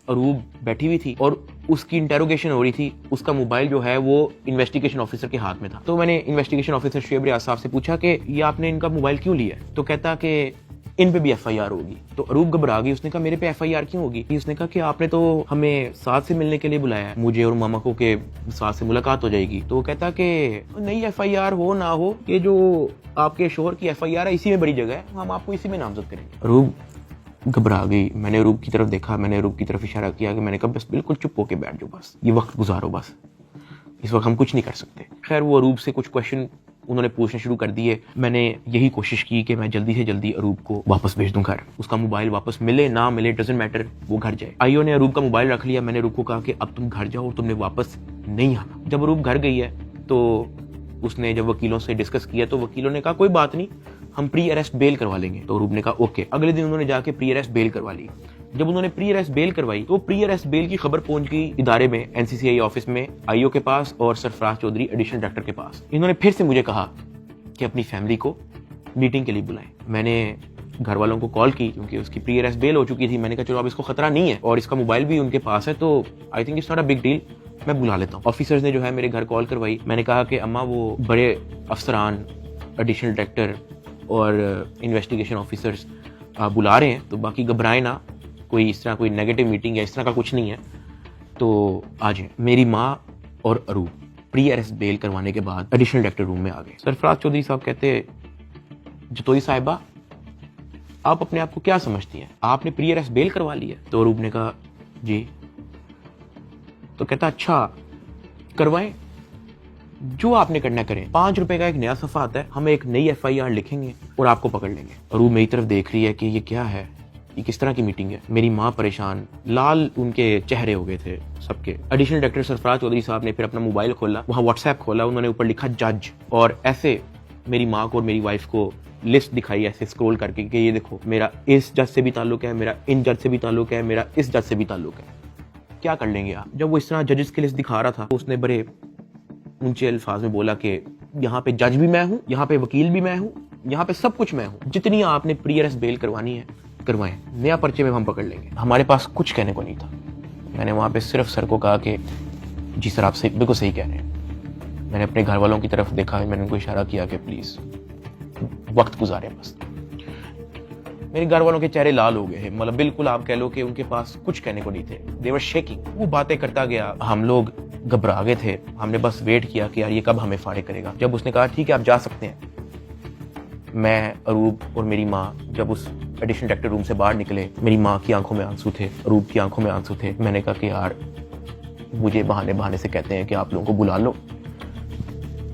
[SPEAKER 1] अरूब बैठी हुई थी और उसकी इंटेरोगेशन हो रही थी। उसका मोबाइल जो है वो इन्वेस्टिगेशन ऑफिसर के हाथ में था। तो मैंने इन्वेस्टिगेशन ऑफिसर शुएब रियाज साहब से पूछा कि ये आपने इनका मोबाइल क्यों लिया? तो कहता कि इन पे भी FIR होगी। तो अरूब घबरा गई। उसने कहा मेरे पे FIR क्यों होगी? उसने कहा कि आपने तो हमें साथ से मिलने के लिए बुलाया है, मुझे और मामा को के साथ से मुलाकात हो जाएगी। तो कहता कि नहीं, FIR हो ना हो, ये जो आपके शोहर की FIR है इसी में बड़ी जगह है, हम आपको इसी में नामजद करेंगे। अरूब घबरा गई। मैंने अरूब की तरफ देखा, मैंने अरूब की तरफ इशारा किया कि मैंने कहा बस बिल्कुल चुप होके बैठ जाओ, बस ये वक्त गुजारो, बस इस वक्त हम कुछ नहीं कर सकते। खैर वो अरूब से कुछ क्वेश्चन उन्होंने पूछने शुरू कर दिए। मैंने यही कोशिश की कि मैं जल्दी से जल्दी अरूब को वापस भेज दूं घर। उसका मोबाइल वापस मिले ना मिले डजंट मैटर, वो घर जाए। आईओ ने अरूब का मोबाइल रख लिया। मैंने अरूब को कहा कि अब तुम घर जाओ और तुमने वापस नहीं आना। जब अरूब घर गई है तो उसने जब वकीलों से डिस्कस किया तो वकीलों ने कहा कोई बात नहीं, हम प्री अरेस्ट बेल करवा लेंगे। तो अरूब ने कहा ओके। अगले दिन उन्होंने जाके प्री अरेस्ट बेल करवा ली। जब उन्होंने प्री अरेस्ट बेल करवाई तो प्री अरेस्ट बेल की खबर पहुंच गई इदारे में, NCCI ऑफिस में, आईओ के पास और सरफराज चौधरी एडिशनल डायरेक्टर के पास। इन्होंने फिर से मुझे कहा कि अपनी फैमिली को मीटिंग के लिए बुलाएं। मैंने घर वालों को कॉल की क्योंकि उसकी प्री अरेस्ट बेल हो चुकी थी। मैंने कहा चलो अब इसको खतरा नहीं है और इसका मोबाइल भी उनके पास है, तो I think it's not a big deal, मैं बुला लेता हूँ। ऑफिसर्स ने जो है मेरे घर कॉल करवाई। मैंने कहा कि अम्मा वो बड़े अफसरान, एडिशनल डायरेक्टर और इन्वेस्टिगेशन ऑफिसर्स बुला रहे हैं, तो बाकी घबराएं ना, कोई इस तरह कोई नेगेटिव मीटिंग या इस तरह का कुछ नहीं है, तो आ जाए। मेरी माँ और अरूब प्री अरेस्ट बेल करवाने के बाद एडिशनल डायरेक्टर रूम में आ गए। सरफराज चौधरी साहब कहते, जतोई साहिबा आप अपने आप को क्या समझती हैं, आपने प्री अरेस्ट बेल करवा ली है? तो अरूब ने कहा जी। तो कहता अच्छा करवाएं, जो आपने करना करें। 5 रुपए का एक नया सफा आता है, हम एक नई FIR लिखेंगे और आपको पकड़ लेंगे। अरूब मेरी तरफ देख रही है कि ये क्या है, ये किस तरह की मीटिंग है। मेरी माँ परेशान, लाल उनके चेहरे हो गए थे सबके। एडिशनल डायरेक्टर सरफराज चौधरी साहब ने फिर अपना मोबाइल खोला, वहाँ व्हाट्सएप खोला, उन्होंने ऊपर लिखा जज, और ऐसे मेरी माँ को और मेरी वाइफ को लिस्ट दिखाई ऐसे स्क्रॉल करके कि ये देखो मेरा इस जज से भी ताल्लुक है, मेरा इन जज से भी ताल्लुक है, मेरा इस जज से भी ताल्लुक है, क्या कर लेंगे आप? जब वो इस तरह जजेस की लिस्ट दिखा रहा था तो उसने बड़े ऊंचे अल्फाज में बोला कि यहाँ पे जज भी मैं हूँ, यहाँ पे वकील भी मैं हूँ, यहाँ पे सब कुछ मैं हूँ, जितनी आपने प्री अरेस्ट बेल करवानी है करवाएं, नया पर्चे में हम पकड़ लेंगे। हमारे पास कुछ कहने को नहीं था। मैंने वहाँ पे सिर्फ सर को कहा कि जी सर आप बिल्कुल सही कह रहे हैं। मैंने अपने घर वालों की तरफ देखा, मैंने उनको इशारा किया कि प्लीज वक्त गुजारे बस। मेरे घर वालों के चेहरे लाल हो गए हैं, मतलब बिल्कुल आप कह लो कि उनके पास कुछ कहने को नहीं थे। दे वर शेकिंग। वो बातें करता गया, हम लोग घबरा गए थे। हमने बस वेट किया कि यार ये कब हमें फाड़े करेगा। जब उसने कहा ठीक है आप जा सकते हैं, मैं, अरूब और मेरी माँ जब उस एडिशनल डायरेक्टर रूम से बाहर निकले, मेरी माँ की आंखों में आंसू थे, अरूब की आंखों में आंसू थे। मैंने कहा कि यार मुझे बहाने से कहते हैं कि आप लोगों को बुला लो,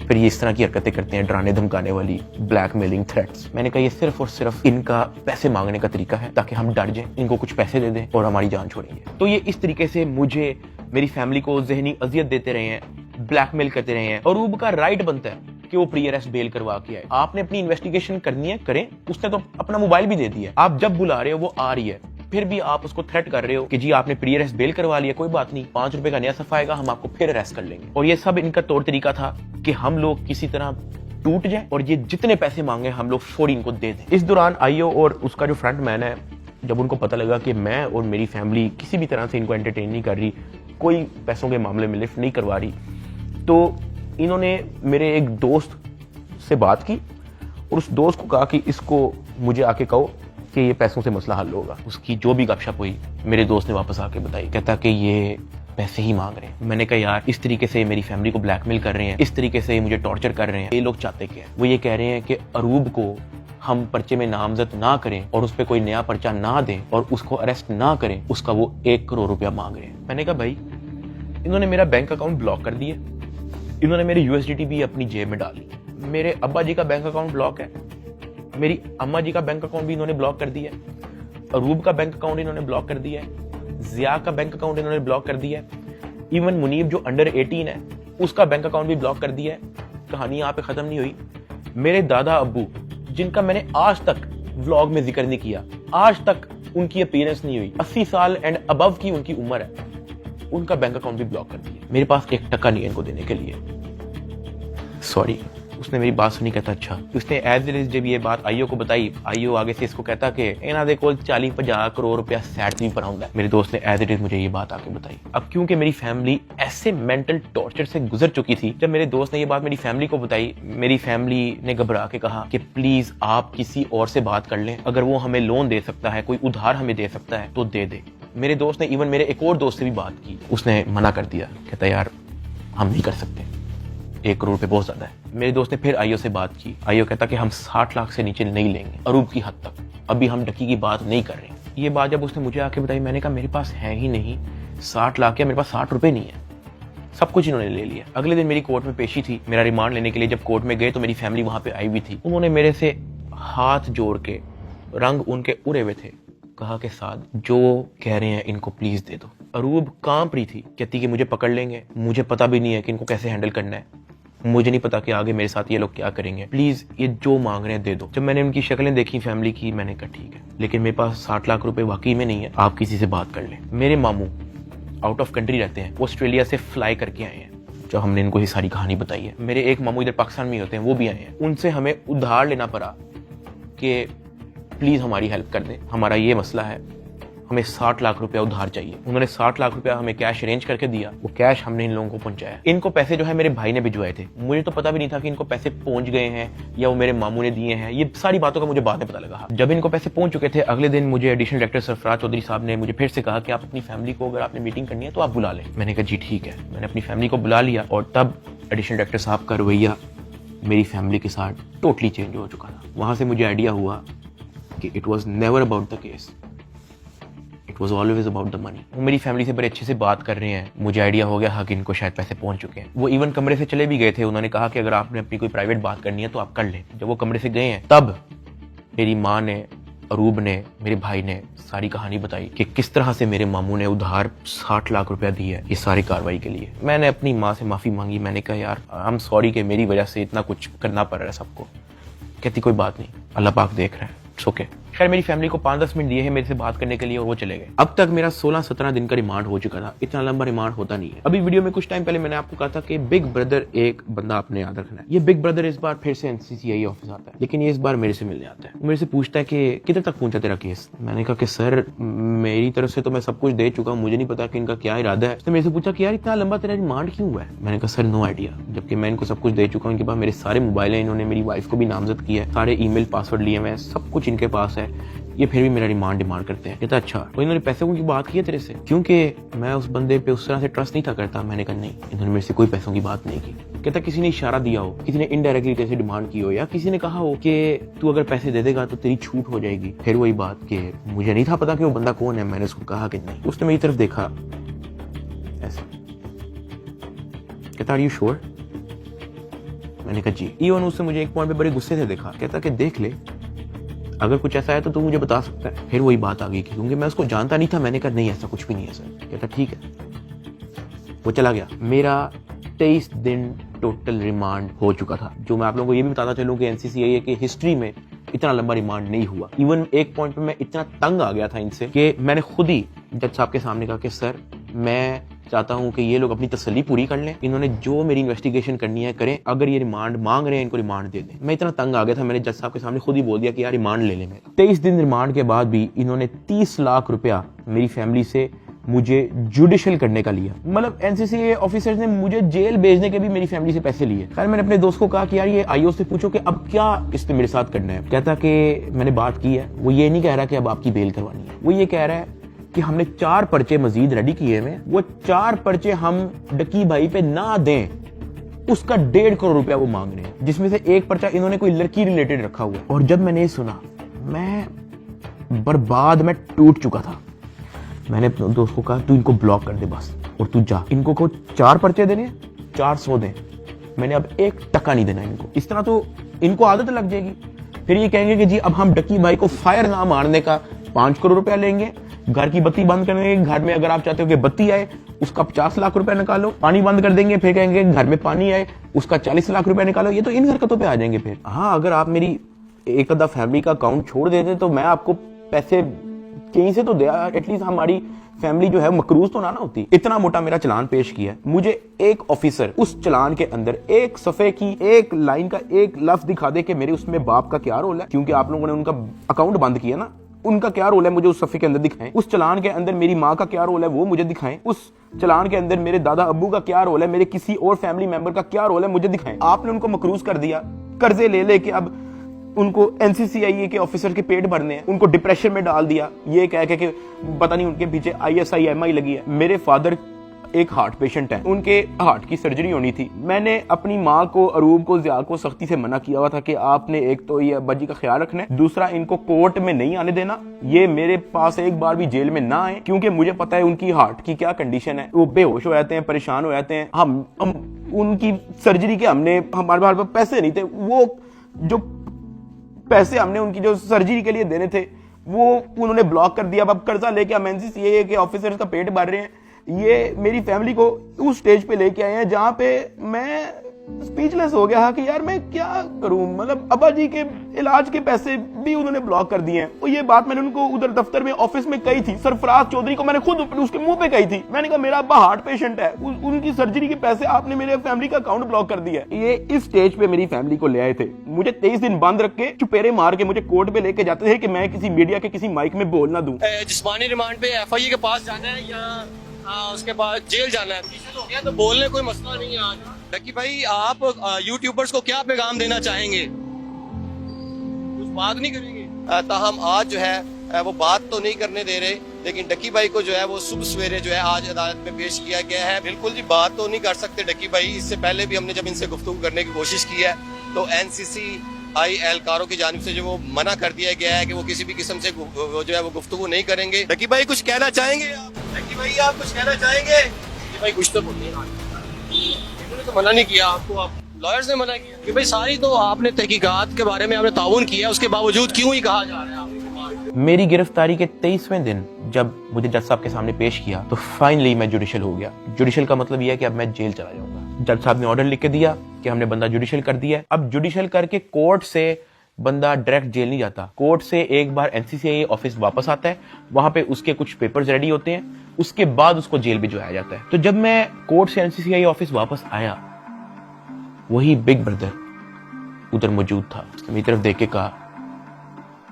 [SPEAKER 1] फिर ये इस तरह की हरकतें करते हैं, डराने धमकाने वाली, ब्लैकमेलिंग, थ्रेट्स। मैंने कहा ये सिर्फ और सिर्फ इनका पैसे मांगने का तरीका है ताकि हम डर जाएं, इनको कुछ पैसे दे दें और हमारी जान छोड़ेंगे। तो ये इस तरीके से मुझे, मेरी फैमिली को ज़हनी अजियत देते रहे हैं, ब्लैकमेल करते रहे हैं। अरूब का राइट बनता है कि वो प्री अरेस्ट बेल करवा के आए। आपने अपनी इन्वेस्टिगेशन करनी है, करें। उसने तो अपना मोबाइल भी दे दिया, आप जब बुला रहे हो वो आ रही है, फिर भी आप उसको थ्रेट कर रहे हो कि जी आपने प्री अरेस्ट बेल करवा लिया, कोई बात नहीं, 5 रुपए का नया सफा आएगा, हम आपको फिर अरेस्ट कर लेंगे। और ये सब इनका तौर तरीका था कि हम लोग किसी तरह टूट जाए और ये जितने पैसे मांगे हम लोग फौरी इनको दे दें। इस दौरान आईओ और उसका जो फ्रंट मैन है, जब उनको पता लगा कि मैं और मेरी फैमिली किसी भी तरह से इनको एंटरटेन नहीं कर रही, कोई पैसों के मामले में लिफ्ट नहीं करवा रही, तो इन्होंने मेरे एक दोस्त से बात की और उस दोस्त को कहा कि इसको मुझे आके कहो कि ये पैसों से मसला हल होगा। उसकी जो भी गपशप हुई मेरे दोस्त ने वापस आके बताई, कहता कि ये पैसे ही मांग रहे हैं। मैंने कहा यार इस तरीके से मेरी फैमिली को ब्लैकमेल कर रहे हैं, इस तरीके से मुझे टॉर्चर कर रहे हैं, ये लोग चाहते क्या है? वो ये कह रहे हैं कि अरूब को हम पर्चे में नामजद ना करें और उस पर कोई नया पर्चा ना दें और उसको अरेस्ट ना करें, उसका वो 1 करोड़ रुपया मांग रहे हैं। मैंने कहा भाई इन्होंने मेरा बैंक अकाउंट ब्लॉक कर दिया, इन्होंने मेरी USDT भी अपनी जेब में डाली, मेरे अब्बा जी का बैंक अकाउंट ब्लॉक है, मेरी अम्मा जी का बैंक अकाउंट भी इन्होंने ब्लॉक कर दिया है, अरूब का बैंक अकाउंट इन्होंने ब्लॉक कर दिया है, जिया का बैंक अकाउंट इन्होंने ब्लॉक कर दिया है, इवन मुनीब जो अंडर 18 है उसका बैंक अकाउंट भी ब्लॉक कर दिया है। कहानी यहाँ पे खत्म नहीं हुई। मेरे दादा अब्बू जिनका मैंने आज तक व्लॉग में जिक्र नहीं किया, आज तक उनकी अपीयरेंस नहीं हुई, 80 साल एंड अबव की उनकी उम्र है, उनका बैंक अकाउंट भी ब्लॉक कर दिया। मेरे पास 1 टका नहीं है इनको देने के लिए। सॉरी। उसने मेरी बात सुनी, कहता अच्छा। उसने एज इट इज जब ये बात आईओ को बताई, आईओ आगे से इसको कहता कि इन्हां दे कोल 40-50 करोड़ रुपया सैट नहीं पराउंदा। मेरे दोस्त ने एज इट इज मुझे ये बात आके बताई। अब क्योंकि मेरी फैमिली ऐसे मेंटल टॉर्चर से गुजर चुकी थी, जब मेरे दोस्त ने ये बात मेरी फैमिली को बताई, मेरी फैमिली ने घबरा के कहा कि प्लीज आप किसी और से बात कर लें, अगर वो हमें लोन दे सकता है, कोई उधार हमें दे सकता है तो दे दे। मेरे दोस्त ने इवन मेरे एक और दोस्त से भी बात की, उसने मना कर दिया, कहता यार हम नहीं कर सकते, 1 करोड़ रुपए बहुत ज्यादा है। मेरे दोस्त ने फिर आईओ से बात की, आईओ कहता कि हम 60 लाख से नीचे नहीं लेंगे, अरूब की हद तक, अभी हम डकी की बात नहीं कर रहे। ये बात जब उसने मुझे आके बताई, मैंने कहा मेरे पास है ही नहीं 60 लाख, या मेरे पास 60 रुपए नहीं है, सब कुछ इन्होंने ले लिया। अगले दिन मेरी कोर्ट में पेशी थी, मेरा रिमांड लेने के लिए जब कोर्ट में गए तो मेरी फैमिली वहां पे आई हुई थी। उन्होंने मेरे से हाथ जोड़ के, रंग उनके उड़े हुए थे, कहा कि साद जो कह रहे हैं इनको प्लीज दे दो। अरूब कांप रही थी, कहती कि मुझे पकड़ लेंगे, मुझे पता भी नहीं है कि इनको कैसे हैंडल करना है, मुझे नहीं पता कि आगे मेरे साथ ये लोग क्या करेंगे, प्लीज ये जो मांग रहे हैं दे दो। जब मैंने उनकी शक्लें देखी फैमिली की, मैंने कहा ठीक है, लेकिन मेरे पास 60 लाख रुपए वाकई में नहीं है, आप किसी से बात कर लें। मेरे मामू आउट ऑफ कंट्री रहते हैं, वो ऑस्ट्रेलिया से फ्लाई करके आए हैं, जो हमने इनको ये सारी कहानी बताई है। मेरे एक मामू इधर पाकिस्तान में होते हैं, वो भी आए हैं, उनसे हमें उधार लेना पड़ा कि प्लीज हमारी हेल्प कर दें, हमारा ये मसला है, हमें 60 लाख रुपया उधार चाहिए। उन्होंने 60 लाख रुपया हमें कैश अरेंज करके दिया, वो कैश हमने इन लोगों को पहुंचाया। इनको पैसे जो है मेरे भाई ने भिजवाए थे, मुझे तो पता भी नहीं था कि इनको पैसे पहुंच गए हैं या वो मेरे मामू ने दिए हैं, ये सारी बातों का मुझे बाद में पता लगा। जब इनको पैसे पहुंच चुके थे, अगले दिन मुझे एडिशनल डायरेक्टर सरफराज चौधरी साहब ने मुझे फिर से कहा कि आप अपनी फैमिली को, अगर आपने मीटिंग करनी है तो आप बुला लें। मैंने कहा जी ठीक है, मैंने अपनी फैमिली को बुला लिया, और तब एडिशनल डायरेक्टर साहब का रवैया मेरी फैमिली के साथ टोटली चेंज हो चुका था। वहां से मुझे आइडिया हुआ कि it was never about the case, it was always about the money. वो मेरी फैमिली से बड़े अच्छे से बात कर रहे हैं, मुझे आइडिया हो गया कि इनको शायद पैसे पहुंच चुके हैं। वो इवन कमरे से चले भी गए थे, उन्होंने कहा कि अगर आपने अपनी कोई प्राइवेट बात करनी है तो आप कर लें। जब वो कमरे से गए हैं, तब मेरी माँ ने, अरूब ने, मेरे भाई ने सारी कहानी बताई कि किस तरह से मेरे मामू ने उधार 60 लाख रुपया दी है इस सारी कार्रवाई के लिए। मैंने अपनी माँ से माफी मांगी, मैंने कहा यार आई एम सॉरी कि मेरी वजह से इतना कुछ करना पड़ रहा है सबको। कहती कोई बात नहीं, अल्लाह पाक देख रहा है, इट्स ओके। खैर मेरी फैमिली को 5-10 मिनट दिए हैं मेरे से बात करने के लिए, और वो चले गए। अब तक मेरा 16-17 दिन का रिमांड हो चुका था, इतना लंबा रिमांड होता नहीं है। अभी वीडियो में कुछ टाइम पहले मैंने आपको कहा था कि बिग ब्रदर एक बंदा आपने याद रखना है। ये बिग ब्रदर इस बार फिर से एनसीसीआई ऑफिस आता है, लेकिन ये इस बार मेरे से मिलने आता है। मेरे से पूछता है कि किधर तक पहुंचा तेरा केस। मैंने कहा कि सर मेरी तरफ से तो मैं सब कुछ दे चुका हूँ, मुझे नहीं पता कि इनका क्या इरादा है। उसने मेरे से पूछा कि यार इतना लंबा तेरा रिमांड क्यों हुआ है। मैंने कहा सर नो आइडिया, जबकि मैं इनको सब कुछ दे चुका हूँ। इनके पास मेरे सारे मोबाइल हैं, इन्होंने मेरी वाइफ को भी नामजद किया है, सारे ईमेल पासवर्ड लिए हुए हैं, सब कुछ इनके पास है, ये फिर भी मेरा रिमांड डिमांड करते हैं। कहता अच्छा, तो इन्होंने पैसों की बात की है तेरे से? क्योंकि मैं उस बंदे पे उस तरह से ट्रस्ट नहीं था करता। मैंने कहा नहीं, इन्होंने मेरे से कोई पैसों की बात नहीं की। कहता किसी ने इशारा दिया हो, किसी ने इनडायरेक्टली तेरे से डिमांड की हो, या किसी ने कहा हो कि तू अगर पैसे दे देगा तो तेरी छूट हो जाएगी। फिर वही बात कि मुझे नहीं था पता कि वो बंदा कौन है। मैंने उसको कहा कि नहीं। उसने मेरी तरफ देखा ऐसा, कहता आर यू श्योर? मैंने कहा जी। इवन उससे मुझे एक पॉइंट पे बड़े गुस्से से देखा, कहता कि देख ले अगर कुछ ऐसा है तो तू मुझे बता सकता है। फिर वही बात आ गई क्योंकि मैं उसको जानता नहीं था। मैंने कहा नहीं ऐसा कुछ भी नहीं है सर। कहता ठीक है, वो चला गया। मेरा 23 दिन टोटल रिमांड हो चुका था। जो मैं आप लोगों को ये भी बताता चलूं कि एनसीसीआई की हिस्ट्री में इतना लंबा रिमांड नहीं हुआ। इवन एक पॉइंट पे मैं इतना तंग आ गया था इनसे कि मैंने खुद ही जज साहब के सामने कहा कि सर मैं चाहता हूं कि ये लोग अपनी तसल्ली पूरी कर लें, इन्होंने जो मेरी इन्वेस्टिगेशन करनी है करें, अगर ये रिमांड मांग रहे हैं इनको रिमांड दे दें। मैं इतना तंग आ गया था, मैंने जज साहब के सामने खुद ही बोल दिया कि यार रिमांड ले लें मेरा। 23 दिन रिमांड के बाद भी इन्होंने 30 लाख रुपया मेरी फैमिली से मुझे जुडिशियल करने का लिया। मतलब एनसीसीआई ऑफिसर्स ने मुझे जेल भेजने के भी मेरी फैमिली से पैसे लिए। खैर मैंने अपने दोस्त को कहा कि यार ये आईओ से पूछो कि अब क्या इसने मेरे साथ करना है। कहता कि मैंने बात की है, वो ये नहीं कह रहा कि अब आपकी बेल करवानी है, वो ये कह रहा है कि हमने 4 पर्चे मजीद रेडी किए हुए, वो 4 पर्चे हम डकी भाई पे ना दें, उसका 1.5 करोड़ रुपया वो मांग रहे हैं, जिसमें से एक पर्चा इन्होंने कोई लड़की रिलेटेड रखा हुआ है। और जब मैंने ये सुना मैं बर्बाद, मैं टूट चुका था। मैंने अपने दोस्त को कहा तू इनको ब्लॉक कर दे बस, और तू जा, इनको को 4 पर्चे देने, 400 दें, मैंने अब 1 टका नहीं देना इनको। इस तरह तो इनको आदत लग जाएगी। फिर ये कहेंगे कि जी अब हम डकी भाई को फायर ना मारने का 5 करोड़ रुपया लेंगे, घर की बत्ती बंद कर देंगे, घर में अगर आप चाहते हो कि बत्ती आए उसका 50 लाख रुपए निकालो, पानी बंद कर देंगे फिर कहेंगे घर में पानी आए उसका 40 लाख रुपए निकालो। ये तो इन हरकतों पे आ जाएंगे फिर। हाँ, अगर आप मेरी एक आधा फैमिली का अकाउंट छोड़ देते तो मैं आपको पैसे कहीं से तो दे, एटलीस्ट हमारी फैमिली जो है मकरूज तो ना होती। इतना मोटा मेरा चलान पेश किया, मुझे एक ऑफिसर उस चलान के अंदर एक सफे की एक लाइन का एक लफ्ज दिखा दे कि मेरे उसमें बाप का क्या रोल है, क्योंकि आप लोगों ने उनका अकाउंट बंद किया ना, उनका क्या रोल है मुझे उस सफे के अंदर दिखाएं। उस चलान के अंदर मेरी माँ का क्या रोल है वो मुझे दिखाएं। उस चलान के अंदर मेरे दादा अब्बू का क्या रोल है, मेरे किसी और फैमिली मेंबर का क्या रोल है मुझे दिखाएं। आपने उनको मकरूज कर दिया, कर्जे ले लेके अब उनको एनसीसीआईए के ऑफिसर के पेट भरने हैं, उनको डिप्रेशन में डाल दिया ये कह के कि पता नहीं उनके पीछे ISI-MI लगी है। मेरे फादर एक हार्ट पेशेंट है, उनके हार्ट की सर्जरी होनी थी। मैंने अपनी माँ को, अरूब को, ज़िया को सख्ती से मना किया हुआ था कि आपने एक तो ये अब्बा जी का ख्याल रखना है, दूसरा इनको कोर्ट में नहीं आने देना, ये मेरे पास एक बार भी जेल में ना आए, क्योंकि मुझे पता है उनकी हार्ट की क्या कंडीशन है। वो बेहोश हो जाते हैं, परेशान हो जाते हैं। हम उनकी सर्जरी के हमारे पास पैसे नहीं थे, वो जो पैसे हमने उनकी जो सर्जरी के लिए देने थे वो उन्होंने ब्लॉक कर दिया। अब कर्जा लेके हम एनसीसीए के ऑफिसर्स का पेट भर रहे हैं। ये मेरी फैमिली को उस स्टेज पे लेके आए हैं जहां पे मैं स्पीचलेस हो गया कि यार मैं क्या करूं। मतलब अब्बा जी के इलाज के पैसे भी उन्होंने ब्लॉक कर दिए हैं। और ये बात मैंने उनको उधर दफ्तर में ऑफिस में कही थी, सरफराज चौधरी को मैंने खुद उसके मुंह पे कही थी। मैंने कहा मेरा अब्बा हार्ट पेशेंट है, उनकी सर्जरी के पैसे आपने मेरे फैमिली का अकाउंट ब्लॉक कर दिया। ये इस स्टेज पे मेरी फैमिली को ले आए थे, मुझे 23 दिन बंद रख के चुपेरे मार के मुझे कोर्ट पे लेके जाते थे कि मैं किसी मीडिया के किसी माइक में बोल ना दूं।
[SPEAKER 10] जिस्मानी रिमांड पे FIA के पास जाना है या उसके बाद जेल जाना है, तो क्या तो बोलने कोई मसला नहीं है। आज डक्की भाई आप यूट्यूबर्स को क्या पैगाम देना चाहेंगे? कुछ बात नहीं करेंगे? ताहम आज जो है वो बात तो नहीं करने दे रहे, लेकिन डक्की भाई को जो है वो सुबह सवेरे जो है आज अदालत में पेश किया गया है। बिल्कुल जी बात तो नहीं कर सकते डक्की भाई। इससे पहले भी हमने जब इनसे गुफ्तगू करने की कोशिश की है तो NCCI एहलकारों की जानिब से जो वो मना कर दिया गया है कि वो किसी भी किस्म से जो है वो गुफ्तगू नहीं करेंगे। डक्की भाई कुछ कहना चाहेंगे आप? डक्की भाई आप कुछ कहना चाहेंगे? भाई कुछ तो बोलिए। इन्होंने तो मना नहीं किया आपको, आप लॉयर्स ने मना किया कि भाई सारी तो आपने तहकीकात के बारे में आपने ताउन किया, उसके बावजूद क्यों ही कहा जा रहा है?
[SPEAKER 1] मेरी गिरफ्तारी के 23वें दिन जब मुझे जज साहब के सामने पेश किया तो फाइनली मैं जुडिशल हो गया। जुडिशल का मतलब यह है कि अब मैं जेल चला जाऊंगा। जज साहब ने ऑर्डर लिख के दिया कि हमने बंदा जुडिशल कर दिया। अब जुडिशल करके कोर्ट से बंदा डायरेक्ट जेल नहीं जाता, कोर्ट से एक बार NCCI ऑफिस वापस आता है, वहां पे उसके कुछ पेपर्स रेडी होते हैं, उसके बाद उसको जेल भिजवाया जाता है। तो जब मैं कोर्ट से NCCI ऑफिस वापस आया, वही बिग ब्रदर उधर मौजूद था। उसने मेरी तरफ देख के कहा,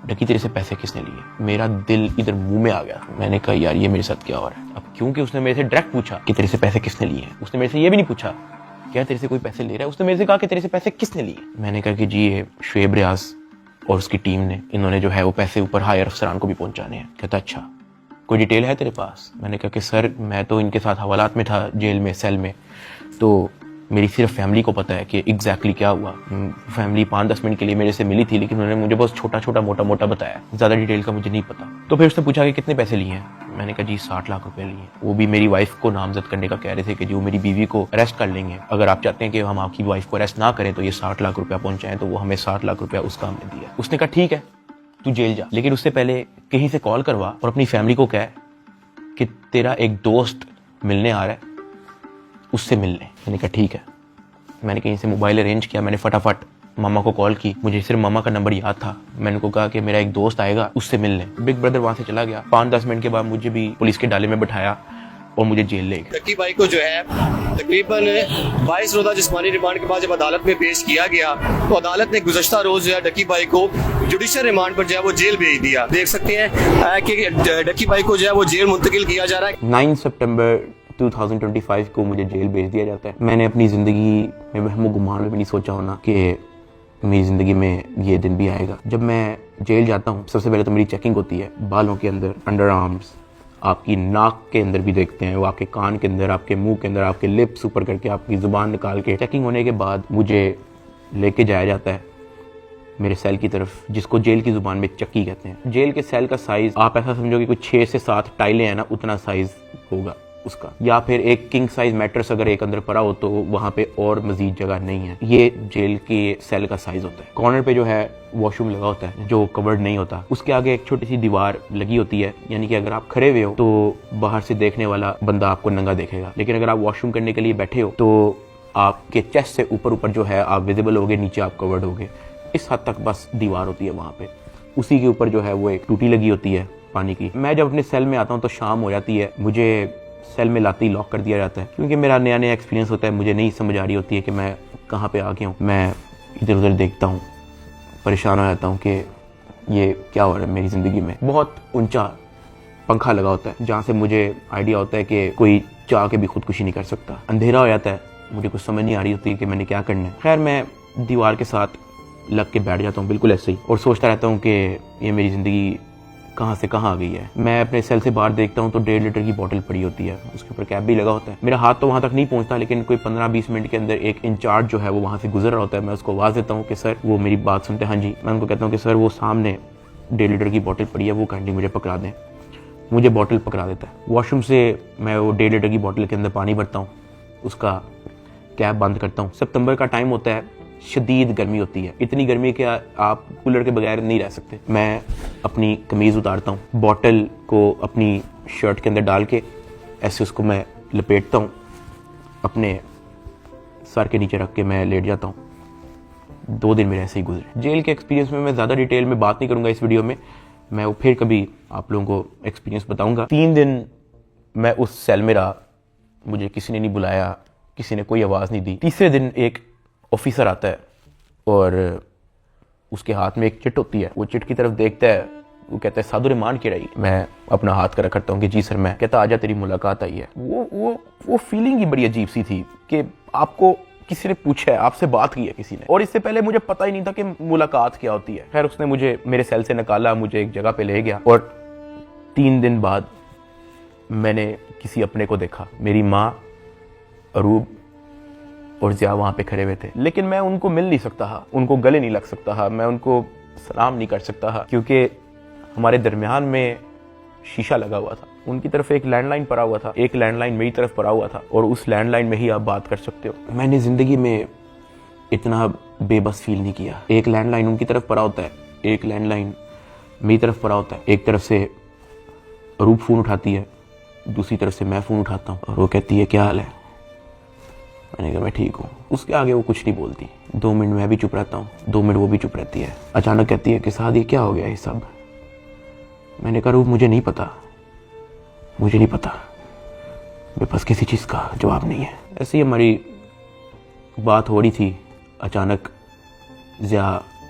[SPEAKER 1] डक्की तेरे से पैसे किसने लिए? मेरा दिल इधर मुंह में आ गया। मैंने कहा यार ये मेरे साथ क्या हो रहा है। अब क्योंकि उसने मेरे से डायरेक्ट पूछा कि तेरे से पैसे किसने लिए हैं, उसने मेरे से ये भी नहीं पूछा क्या तेरे से कोई पैसे ले रहा है, उसने मेरे से कहा कि तेरे से पैसे किसने लिए। मैंने कहा कि जी ये शुएब रियाज और उसकी टीम ने, इन्होंने जो है वो पैसे ऊपर हायर अफसरान को भी पहुंचाने हैं। कहता अच्छा कोई डिटेल है तेरे पास? मैंने कहा कि सर मैं तो इनके साथ हवालात में था जेल में, सेल में, तो मेरी सिर्फ फैमिली को पता है कि एग्जैक्टली क्या हुआ। फैमिली 5-10 मिनट के लिए मेरे से मिली थी, लेकिन उन्होंने मुझे बहुत छोटा छोटा मोटा मोटा बताया, ज्यादा डिटेल का मुझे नहीं पता। तो फिर उसने पूछा कि कितने पैसे लिए हैं। मैंने कहा जी 60 लाख रुपए लिए। वो भी मेरी वाइफ को नामजद करने का कह रहे थे कि जो मेरी बीवी को अरेस्ट कर लेंगे, अगर आप चाहते हैं कि हम आपकी वाइफ को अरेस्ट ना करें तो ये 60 लाख रुपया पहुंचाएं। तो वो हमें 60 लाख रुपया उसका हमने दिया। उसने कहा ठीक है तू जेल जा, लेकिन उससे पहले कहीं से कॉल करवा और अपनी फैमिली को कह कि तेरा एक दोस्त मिलने आ रहा है, उससे मिलने। मैंने कहा ठीक है। मैंने कहीं से मोबाइल अरेंज किया, मैंने फटाफट मामा को कॉल की, मुझे सिर्फ मामा का नंबर याद था। मैंने उनको कहा कि मेरा एक दोस्त आएगा, उससे मिलने। बिग ब्रदर वहां से चला गया। 5-10 मिनट के बाद मुझे भी पुलिस के डाले में बिठाया और मुझे जेल ले गए।
[SPEAKER 10] डक्की भाई को जो है तकरीबन 22 रोजा जिस्मानी रिमांड के बाद जब अदालत में पेश किया गया तो अदालत ने गुज़श्ता रोज जो है डक्की भाई को जुडिशल रिमांड पर जो है वो जेल भेज दिया। देख सकते हैं कि डक्की भाई को जो है वो जेल मुंतकिल किया जा रहा है।
[SPEAKER 1] 9 सितंबर 2025 को मुझे जेल भेज दिया जाता है। मैंने अपनी ज़िंदगी में वहमो गुमान में भी नहीं सोचा होना कि मेरी ज़िंदगी में ये दिन भी आएगा। जब मैं जेल जाता हूँ सबसे पहले तो मेरी चेकिंग होती है, बालों के अंदर, अंडर आर्म्स, आपकी नाक के अंदर भी देखते हैं, वो आपके कान के अंदर, आपके मुंह के अंदर, आपके लिप्स ऊपर करके आपकी ज़ुबान निकाल के। चेकिंग होने के बाद मुझे लेके जाया जाता है मेरे सेल की तरफ, जिसको जेल की ज़ुबान में चक्की कहते हैं। जेल के सेल का साइज़ आप ऐसा समझो कि कुछ 6 से 7 टाइलें हैं ना, उतना साइज़ होगा। उसका, या फिर एक किंग साइज मैट्रेस अगर एक अंदर पड़ा हो तो वहाँ पे और मजीद जगह नहीं है। ये जेल के सेल का साइज होता है। कॉर्नर पे जो है वॉशरूम लगा होता है जो कवर्ड नहीं होता, उसके आगे एक छोटी सी दीवार लगी होती है, यानी कि अगर आप खड़े हुए हो तो बाहर से देखने वाला बंदा आपको नंगा देखेगा, लेकिन अगर आप वॉशरूम करने के लिए बैठे हो तो आपके चेस्ट से ऊपर जो है आप विजिबल होगे, नीचे आप कवर्ड होगे। इस हद तक बस दीवार होती है वहाँ पे। उसी के ऊपर जो है वो एक टूटी लगी होती है पानी की। मैं जब अपने सेल में आता हूँ तो शाम हो जाती है, मुझे सेल में लाते ही लॉक कर दिया जाता है, क्योंकि मेरा नया एक्सपीरियंस होता है, मुझे नहीं समझ आ रही होती है कि मैं कहाँ पे आ गया हूँ। मैं इधर उधर देखता हूँ, परेशान हो जाता हूँ कि ये क्या हो रहा है मेरी ज़िंदगी में। बहुत ऊंचा पंखा लगा होता है जहाँ से मुझे आइडिया होता है कि कोई चाह के भी खुदकुशी नहीं कर सकता। अंधेरा हो जाता है, मुझे कुछ समझ नहीं आ रही होती कि मैंने क्या करना है। खैर मैं दीवार के साथ लग के बैठ जाता हूँ बिल्कुल ऐसे ही, और सोचता रहता हूँ कि ये मेरी ज़िंदगी कहाँ से कहाँ आ गई है। मैं अपने सेल से बाहर देखता हूँ तो 1.5 लीटर की बोतल पड़ी होती है, उसके ऊपर कैप भी लगा होता है। मेरा हाथ तो वहाँ तक नहीं पहुँचता, लेकिन कोई 15-20 मिनट के अंदर एक इंचार्ज जो है वो वहाँ से गुजर रहा होता है। मैं उसको आवाज़ देता हूँ कि सर, वो मेरी बात सुनते हैं, हाँ जी। मैं उनको कहता हूँ कि सर वो सामने 1.5 लीटर की बोतल पड़ी है, वो काइंडली मुझे पकड़ा दें। मुझे बोतल पकड़ा देता है। वॉशरूम से मैं वो 1.5 लीटर की बोतल के अंदर पानी भरता हूँ, उसका कैप बंद करता हूँ। सितंबर का टाइम होता है, शदीद गर्मी होती है, इतनी गर्मी कि आप कूलर के बगैर नहीं रह सकते। मैं अपनी कमीज़ उतारता हूँ, बॉटल को अपनी शर्ट के अंदर डाल के ऐसे उसको मैं लपेटता हूँ, अपने सर के नीचे रख के मैं लेट जाता हूँ। 2 दिन मेरे ऐसे ही गुजरे। जेल के एक्सपीरियंस में मैं ज़्यादा डिटेल में बात नहीं करूँगा इस वीडियो में, मैं वो फिर कभी आप लोगों को एक्सपीरियंस बताऊँगा। 3 दिन मैं उस सेल में रहा, मुझे किसी ने नहीं बुलाया, किसी ने कोई आवाज़ नहीं दी। तीसरे दिन एक ऑफिसर आता है और उसके हाथ में एक चिट होती है। वो चिट की तरफ देखता है, वो कहता है सादुर रहमान की रही। मैं अपना हाथ कर रखता हूँ कि जी सर। मैं कहता आजा तेरी मुलाकात आई है। वो फीलिंग ही बड़ी अजीब सी थी कि आपको किसी ने पूछा है, आपसे बात की है किसी ने, और इससे पहले मुझे पता ही नहीं था कि मुलाकात क्या होती है। खैर उसने मुझे मेरे सेल से निकाला, मुझे एक जगह पे ले गया, और 3 दिन बाद मैंने किसी अपने को देखा। मेरी माँ, अरूब और ज़िया वहाँ पे खड़े हुए थे, लेकिन मैं उनको मिल नहीं सकता था, उनको गले नहीं लग सकता था, मैं उनको सलाम नहीं कर सकता था, क्योंकि हमारे दरमियान में शीशा लगा हुआ था। उनकी तरफ एक लैंडलाइन पड़ा हुआ था, एक लैंडलाइन मेरी तरफ पड़ा हुआ था, और उस लैंडलाइन में ही आप बात कर सकते हो। मैंने ज़िंदगी में इतना बेबस फील नहीं किया। एक लैंडलाइन उनकी तरफ पड़ा होता है, एक लैंडलाइन मेरी तरफ पड़ा होता है। एक तरफ से अरूब फ़ोन उठाती है, दूसरी तरफ से मैं फ़ोन उठाता हूँ, और वो कहती है क्या हाल है। मैंने कहा मैं ठीक हूँ। उसके आगे वो कुछ नहीं बोलती। 2 मिनट मैं भी चुप रहता हूँ, 2 मिनट वो भी चुप रहती है। अचानक कहती है कि साद ये क्या हो गया ये सब। मैंने कहा रूप मुझे नहीं पता, मुझे नहीं पता, मेरे पास किसी चीज़ का जवाब नहीं है। ऐसे ही हमारी बात हो रही थी, अचानक ज़िया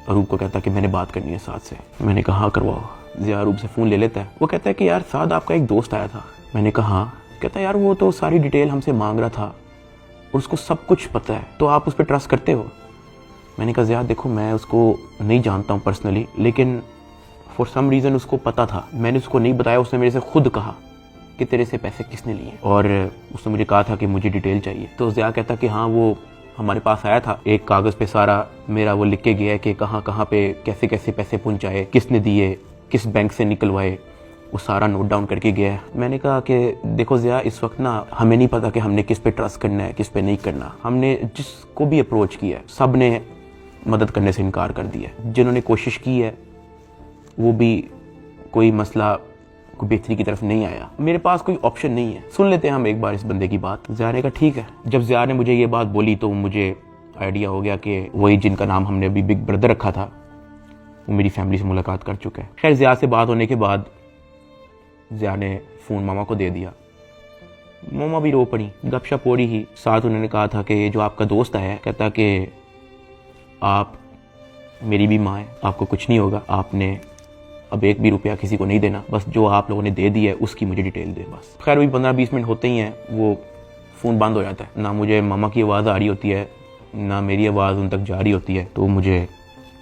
[SPEAKER 1] अरूब को कहता कि मैंने बात करनी है साद से। मैंने कहा हाँ करवाओ। ज़िया अरूब से फ़ोन ले लेता है। वो कहता है कि यार साद आपका एक दोस्त आया था। मैंने कहा हाँ। कहता है यार वो तो सारी डिटेल हमसे मांग रहा था और उसको सब कुछ पता है, तो आप उस पर ट्रस्ट करते हो। मैंने कहा ज़िया देखो मैं उसको नहीं जानता हूँ पर्सनली, लेकिन फॉर सम रीज़न उसको पता था। मैंने उसको नहीं बताया, उसने मेरे से खुद कहा कि तेरे से पैसे किसने लिए, और उसने मुझे कहा था कि मुझे डिटेल चाहिए। तो ज़िया कहता कि हाँ वो हमारे पास आया था, एक कागज़ पे सारा मेरा वो लिख के गया है कि कहाँ कहाँ पे कैसे कैसे पैसे पहुँचाए, किसने दिए, किस बैंक से निकलवाए, वो सारा नोट डाउन करके गया है। मैंने कहा कि देखो ज़िया इस वक्त ना हमें नहीं पता कि हमने किस पे ट्रस्ट करना है, किस पे नहीं करना। हमने जिसको भी अप्रोच किया है सब ने मदद करने से इनकार कर दिया। जिन्होंने कोशिश की है वो भी कोई मसला कोई बेहतरी की तरफ नहीं आया। मेरे पास कोई ऑप्शन नहीं है, सुन लेते हैं हम एक बार इस बंदे की बात। ज़िया ने कहा ठीक है। जब ज़िया ने मुझे ये बात बोली तो मुझे आइडिया हो गया कि वही जिनका नाम हमने अभी बिग ब्रदर रखा था वो मेरी फैमिली से मुलाकात कर चुका है। खैर ज़िया से बात होने के बाद ज़िया ने फ़ोन मामा को दे दिया। मामा भी रो पड़ी, गपशप हो रही ही। साथ उन्होंने कहा था कि ये जो आपका दोस्त आया है, कहता कि आप मेरी भी माँ है, आपको कुछ नहीं होगा, आपने अब 1 भी रुपया किसी को नहीं देना, बस जो आप लोगों ने दे दिया है उसकी मुझे डिटेल दे बस। खैर वही 15-20 मिनट होते ही हैं वो फ़ोन बंद हो जाता है। ना मुझे मामा की आवाज़ आ रही होती है, ना मेरी आवाज़ उन तक जा रही होती है। तो मुझे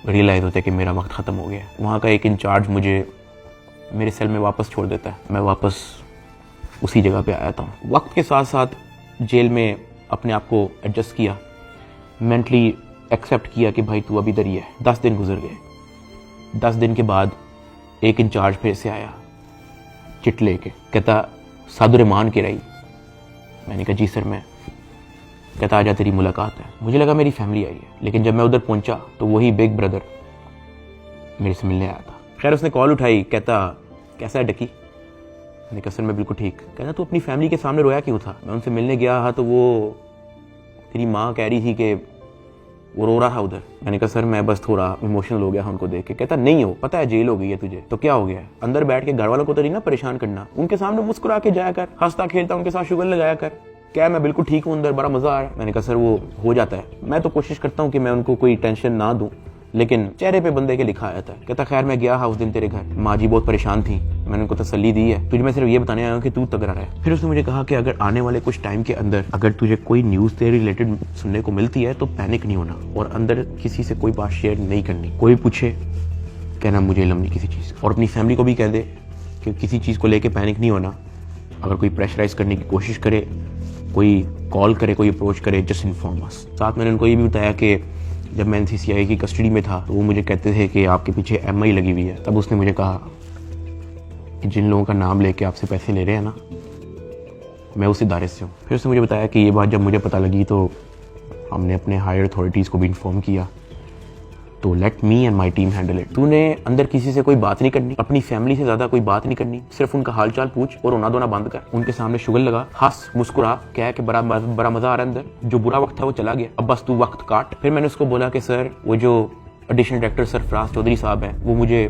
[SPEAKER 1] रियलाइज़ होता है कि मेरा वक्त ख़त्म हो गया है। वहाँ का एक इंचार्ज मुझे मेरे सेल में वापस छोड़ देता है। मैं वापस उसी जगह पे आया था। वक्त के साथ साथ जेल में अपने आप को एडजस्ट किया, मेंटली एक्सेप्ट किया कि भाई तू अभी इधर ही है। 10 दिन गुजर गए। 10 दिन के बाद एक इंचार्ज फिर से आया चिट लेके, कहता सादुर रहमान की रही। मैंने कहा जी सर मैं। कहता आजा तेरी मुलाकात है। मुझे लगा मेरी फैमिली आई है, लेकिन जब मैं उधर पहुंचा तो वही बिग ब्रदर मेरे से मिलने आया था। खैर उसने कॉल उठाई, कहता कैसा है डकी। मैंने कहा सर मैं बिल्कुल ठीक। कहता तू अपनी फैमिली के सामने रोया क्यों था। मैं उनसे मिलने गया तो वो तेरी माँ कह रही थी कि वो रो रहा था उधर। मैंने कहा सर मैं बस थोड़ा इमोशनल हो गया उनको देख के। कहता नहीं हो, पता है जेल हो गई है तुझे तो क्या हो गया है, अंदर बैठ के घर वालों को तो नहीं ना परेशान करना, उनके सामने मुस्कुरा के जाया कर, हंसता खेलता उनके साथ शुगर लगाया कर। क्या मैं बिल्कुल ठीक हूँ, अंदर बड़ा मजा आ रहा है। मैंने कहा सर वो हो जाता है, मैं तो कोशिश करता हूँ कि मैं उनको कोई टेंशन ना दूं, लेकिन चेहरे पे बंदे के लिखा आया था। कहता खैर मैं गया उस दिन तेरे घर, माँ जी बहुत परेशान थी, मैंने उनको तसल्ली दी है, तुझे मैं सिर्फ ये बताने आया हूँ कि तू तगड़ा रहे। फिर उसने मुझे कहा कि अगर आने वाले कुछ टाइम के अंदर अगर तुझे कोई न्यूज़ तेरे रिलेटेड सुनने को मिलती है तो पैनिक नहीं होना और अंदर किसी से कोई बात शेयर नहीं करनी। कोई पूछे कहना मुझे इल्म नहीं किसी चीज़, और अपनी फैमिली को भी कह दे कि किसी चीज़ को लेके पैनिक नहीं होना। अगर कोई प्रेशराइज करने की कोशिश करे, कोई कॉल करे, कोई अप्रोच करे, जस्ट इन्फॉर्म अस। साथ मैंने उनको ये भी बताया कि जब मैं NCCI की कस्टडी में था तो वो मुझे कहते थे कि आपके पीछे MI लगी हुई है। तब उसने मुझे कहा कि जिन लोगों का नाम लेके आपसे पैसे ले रहे हैं ना, मैं उस इदारे से हूँ। फिर उसने मुझे बताया कि ये बात जब मुझे पता लगी तो हमने अपने हायर अथॉरिटीज़ को भी इन्फॉर्म किया, तो let me and my team handle it. तूने अंदर किसी से कोई बात नहीं करनी, अपनी फैमिली से ज्यादा कोई बात नहीं करनी, सिर्फ उनका हालचाल पूछ और रोना धोना बंद कर, उनके सामने शुगर लगा, हंस मुस्कुरा, कह के बड़ा मजा आ रहा है अंदर, जो बुरा वक्त था वो चला गया, अब बस तू वक्त काट। फिर मैंने उसको बोला कि सर वो जो एडिशनल डायरेक्टर सरफराज चौधरी साहब हैं वो मुझे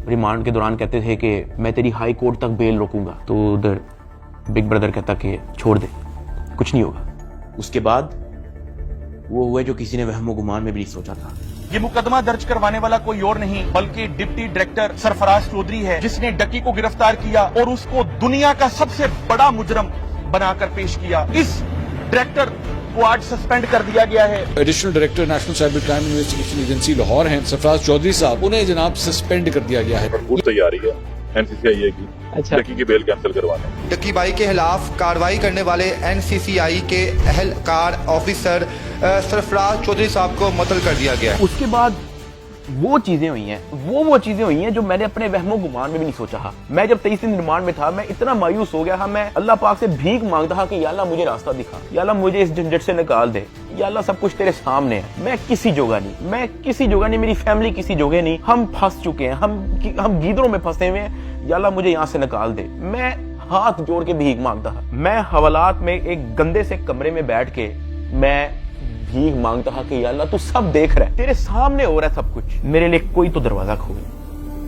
[SPEAKER 1] रिमांड के दौरान कहते थे कि मैं तेरी हाई कोर्ट तक बेल रोकूंगा। तो उधर बिग ब्रदर कहता कि छोड़ दे, कुछ नहीं होगा। उसके बाद वो हुआ जो किसी ने वहमो गुमान में भी नहीं सोचा था।
[SPEAKER 13] ये मुकदमा दर्ज करवाने वाला कोई और नहीं बल्कि डिप्टी डायरेक्टर सरफराज चौधरी है, जिसने डकी को गिरफ्तार किया और उसको दुनिया का सबसे बड़ा मुजरम बनाकर पेश किया। इस डायरेक्टर को आज सस्पेंड कर दिया गया है।
[SPEAKER 14] Additional director national cyber crime investigation agency Lahore हैं सरफराज चौधरी साहब, उन्हें जनाब सस्पेंड कर दिया गया है।
[SPEAKER 15] भरपूर तैयारी है NCCI की डकी की बेल कैंसिल करवाने।
[SPEAKER 16] डकी भाई के खिलाफ कार्रवाई करने वाले NCCI के एहलकार ऑफिसर सरफराज चौधरी साहब को मुअत्तल कर दिया गया।
[SPEAKER 1] उसके बाद वो चीजें हुई हैं, वो चीजें हुई हैं जो मैंने अपने वहमो गुमान में भी नहीं सोचा था। मैं जब 23 दिन रिमांड में था, मैं इतना मायूस हो गया था, मैं अल्लाह पाक से भीख मांगता था कि या अल्लाह मुझे रास्ता दिखा, या अल्लाह मुझे इस झंझट से निकाल दे, या अल्लाह सब कुछ तेरे सामने है, मैं किसी जोगा नहीं, मेरी फैमिली किसी जोगे नहीं, हम फंस चुके हैं, हम गीदरों में फंसे हुए हैं, या अल्लाह मुझे यहाँ से निकाल दे। मैं हाथ जोड़ के भीख मांगता था। मैं हवालात में एक गंदे से कमरे में बैठ के मैं भीख मांगता था कि या अल्लाह तू सब देख रहा है, तेरे सामने हो रहा है सब कुछ, मेरे लिए कोई तो दरवाजा खोल,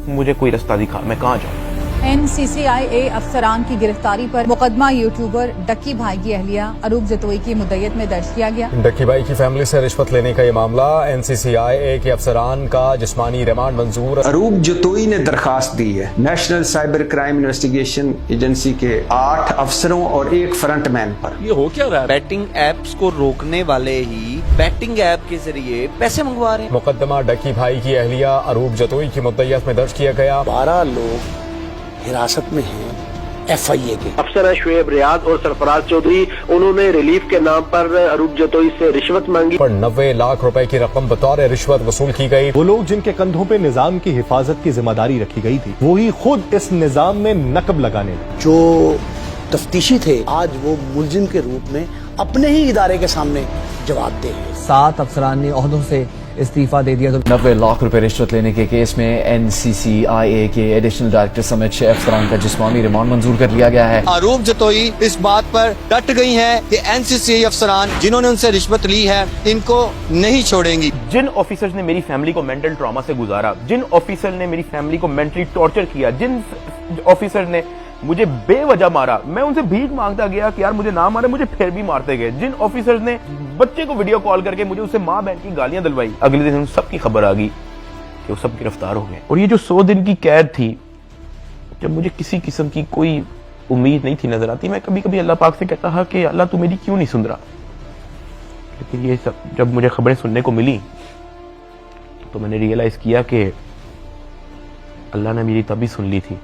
[SPEAKER 1] मुझे कोई रास्ता दिखा, मैं कहाँ जाऊँ।
[SPEAKER 5] NCCI अफसरान की गिरफ्तारी पर मुकदमा यूट्यूबर डक्की भाई की अहलिया अरूब जतोई की मुद्दत में दर्ज किया गया।
[SPEAKER 4] डक्की भाई की फैमिली से रिश्वत लेने का ये मामला, NCCI के अफसरान का जिस्मानी रिमांड मंजूर।
[SPEAKER 10] अरूब जतोई ने दरखास्त दी है national cyber crime investigation agency के 8 अफसरों और 1 फ्रंटमैन पर।
[SPEAKER 8] ये हो क्या रहा है? बैटिंग एप्स को रोकने वाले ही बैटिंग ऐप के जरिए पैसे मंगवा रहे हैं।
[SPEAKER 4] मुकदमा डक्की भाई की अहलिया अरूब जतोई की मुद्दत में दर्ज किया गया।
[SPEAKER 17] 12 लोग हिरासत में हैं FIA के।
[SPEAKER 9] अफसर शुएब रियाद और सरफराज चौधरी, उन्होंने रिलीफ के नाम पर अरूब जतोई से रिश्वत मांगी।
[SPEAKER 4] पर 90 लाख रुपए की रकम बतौर रिश्वत वसूल की गई।
[SPEAKER 18] वो लोग जिनके कंधों पे निजाम की हिफाजत की जिम्मेदारी रखी गई थी, वो ही खुद इस निजाम में नकब लगाने
[SPEAKER 17] जो तफ्तीशी थे, आज वो मुलजिम के रूप में अपने ही इदारे के सामने जवाबदेह है।
[SPEAKER 19] 7 अफसरान ने ओहदों से इस्तीफा दे दिया। तो
[SPEAKER 4] 90 लाख रुपए रिश्वत लेने के केस में NCCI के एडिशनल डायरेक्टर समेत 6 अफसरान का जिस्मानी रिमांड मंजूर कर लिया गया है।
[SPEAKER 10] अरूब जतोई इस बात पर डट गई हैं कि NCCI अफसरान जिन्होंने उनसे रिश्वत ली है इनको नहीं छोड़ेंगी।
[SPEAKER 1] जिन ऑफिसर्स ने मेरी फैमिली को मेंटल ट्रॉमा से गुजारा, जिन ऑफिसर ने मेरी फैमिली को मेंटली टॉर्चर किया, जिन ऑफिसर ने मुझे बेवजह मारा, मैं उनसे भीख मांगता गया कि यार मुझे ना मारे, मुझे फिर भी मारते गए। जिन ऑफिसर्स ने बच्चे को वीडियो कॉल करके मुझे उससे माँ बहन की गालियां दिलवाई, अगले दिन उन सब की खबर आ गई कि वो सब गिरफ्तार हो गए। और ये जो 100 दिन की कैद थी, जब मुझे किसी किस्म की कोई उम्मीद नहीं थी नजर आती, मैं कभी कभी अल्लाह पाक से कहता था कि अल्लाह तू मेरी क्यों नहीं सुन रहा। लेकिन ये सब जब मुझे खबरें सुनने को मिली तो मैंने रियलाइज किया कि अल्लाह ने मेरी तभी सुन ली थी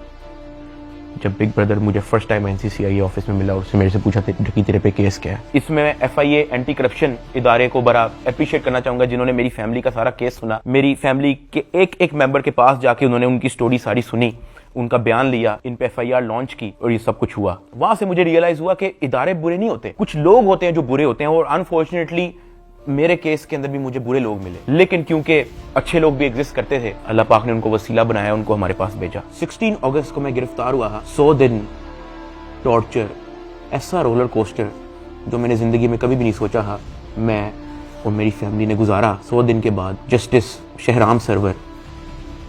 [SPEAKER 1] जब बिग ब्रदर मुझे फर्स्ट टाइम NCCI ऑफिस में मिला और उसने मेरे से पूछा कि तेरे पे केस क्या है। इसमें मैं FIA एंटी करप्शन इदारे को बड़ा अप्रिशिएट करना चाहूंगा, जिन्होंने मेरी फैमिली का सारा केस सुना, मेरी फैमिली के एक मेंबर के पास जाके उन्होंने उनकी स्टोरी सारी सुनी, उनका बयान लिया, इन पे FIR लॉन्च की और ये सब कुछ हुआ। वहां से मुझे रियलाइज हुआ कि इदारे बुरे नहीं होते, कुछ लोग होते हैं जो बुरे होते हैं। और अनफॉर्चुनेटली मेरे केस के अंदर भी मुझे बुरे लोग मिले, लेकिन क्योंकि अच्छे लोग भी एग्जिस्ट करते थे, अल्लाह पाक ने उनको वसीला बनाया, उनको हमारे पास भेजा। 16 अगस्त को मैं गिरफ्तार हुआ। 100 दिन टॉर्चर, ऐसा रोलर कोस्टर जो मैंने जिंदगी में कभी भी नहीं सोचा था मैं और मेरी फैमिली ने गुजारा। 100 दिन के बाद जस्टिस शहराम सरवर,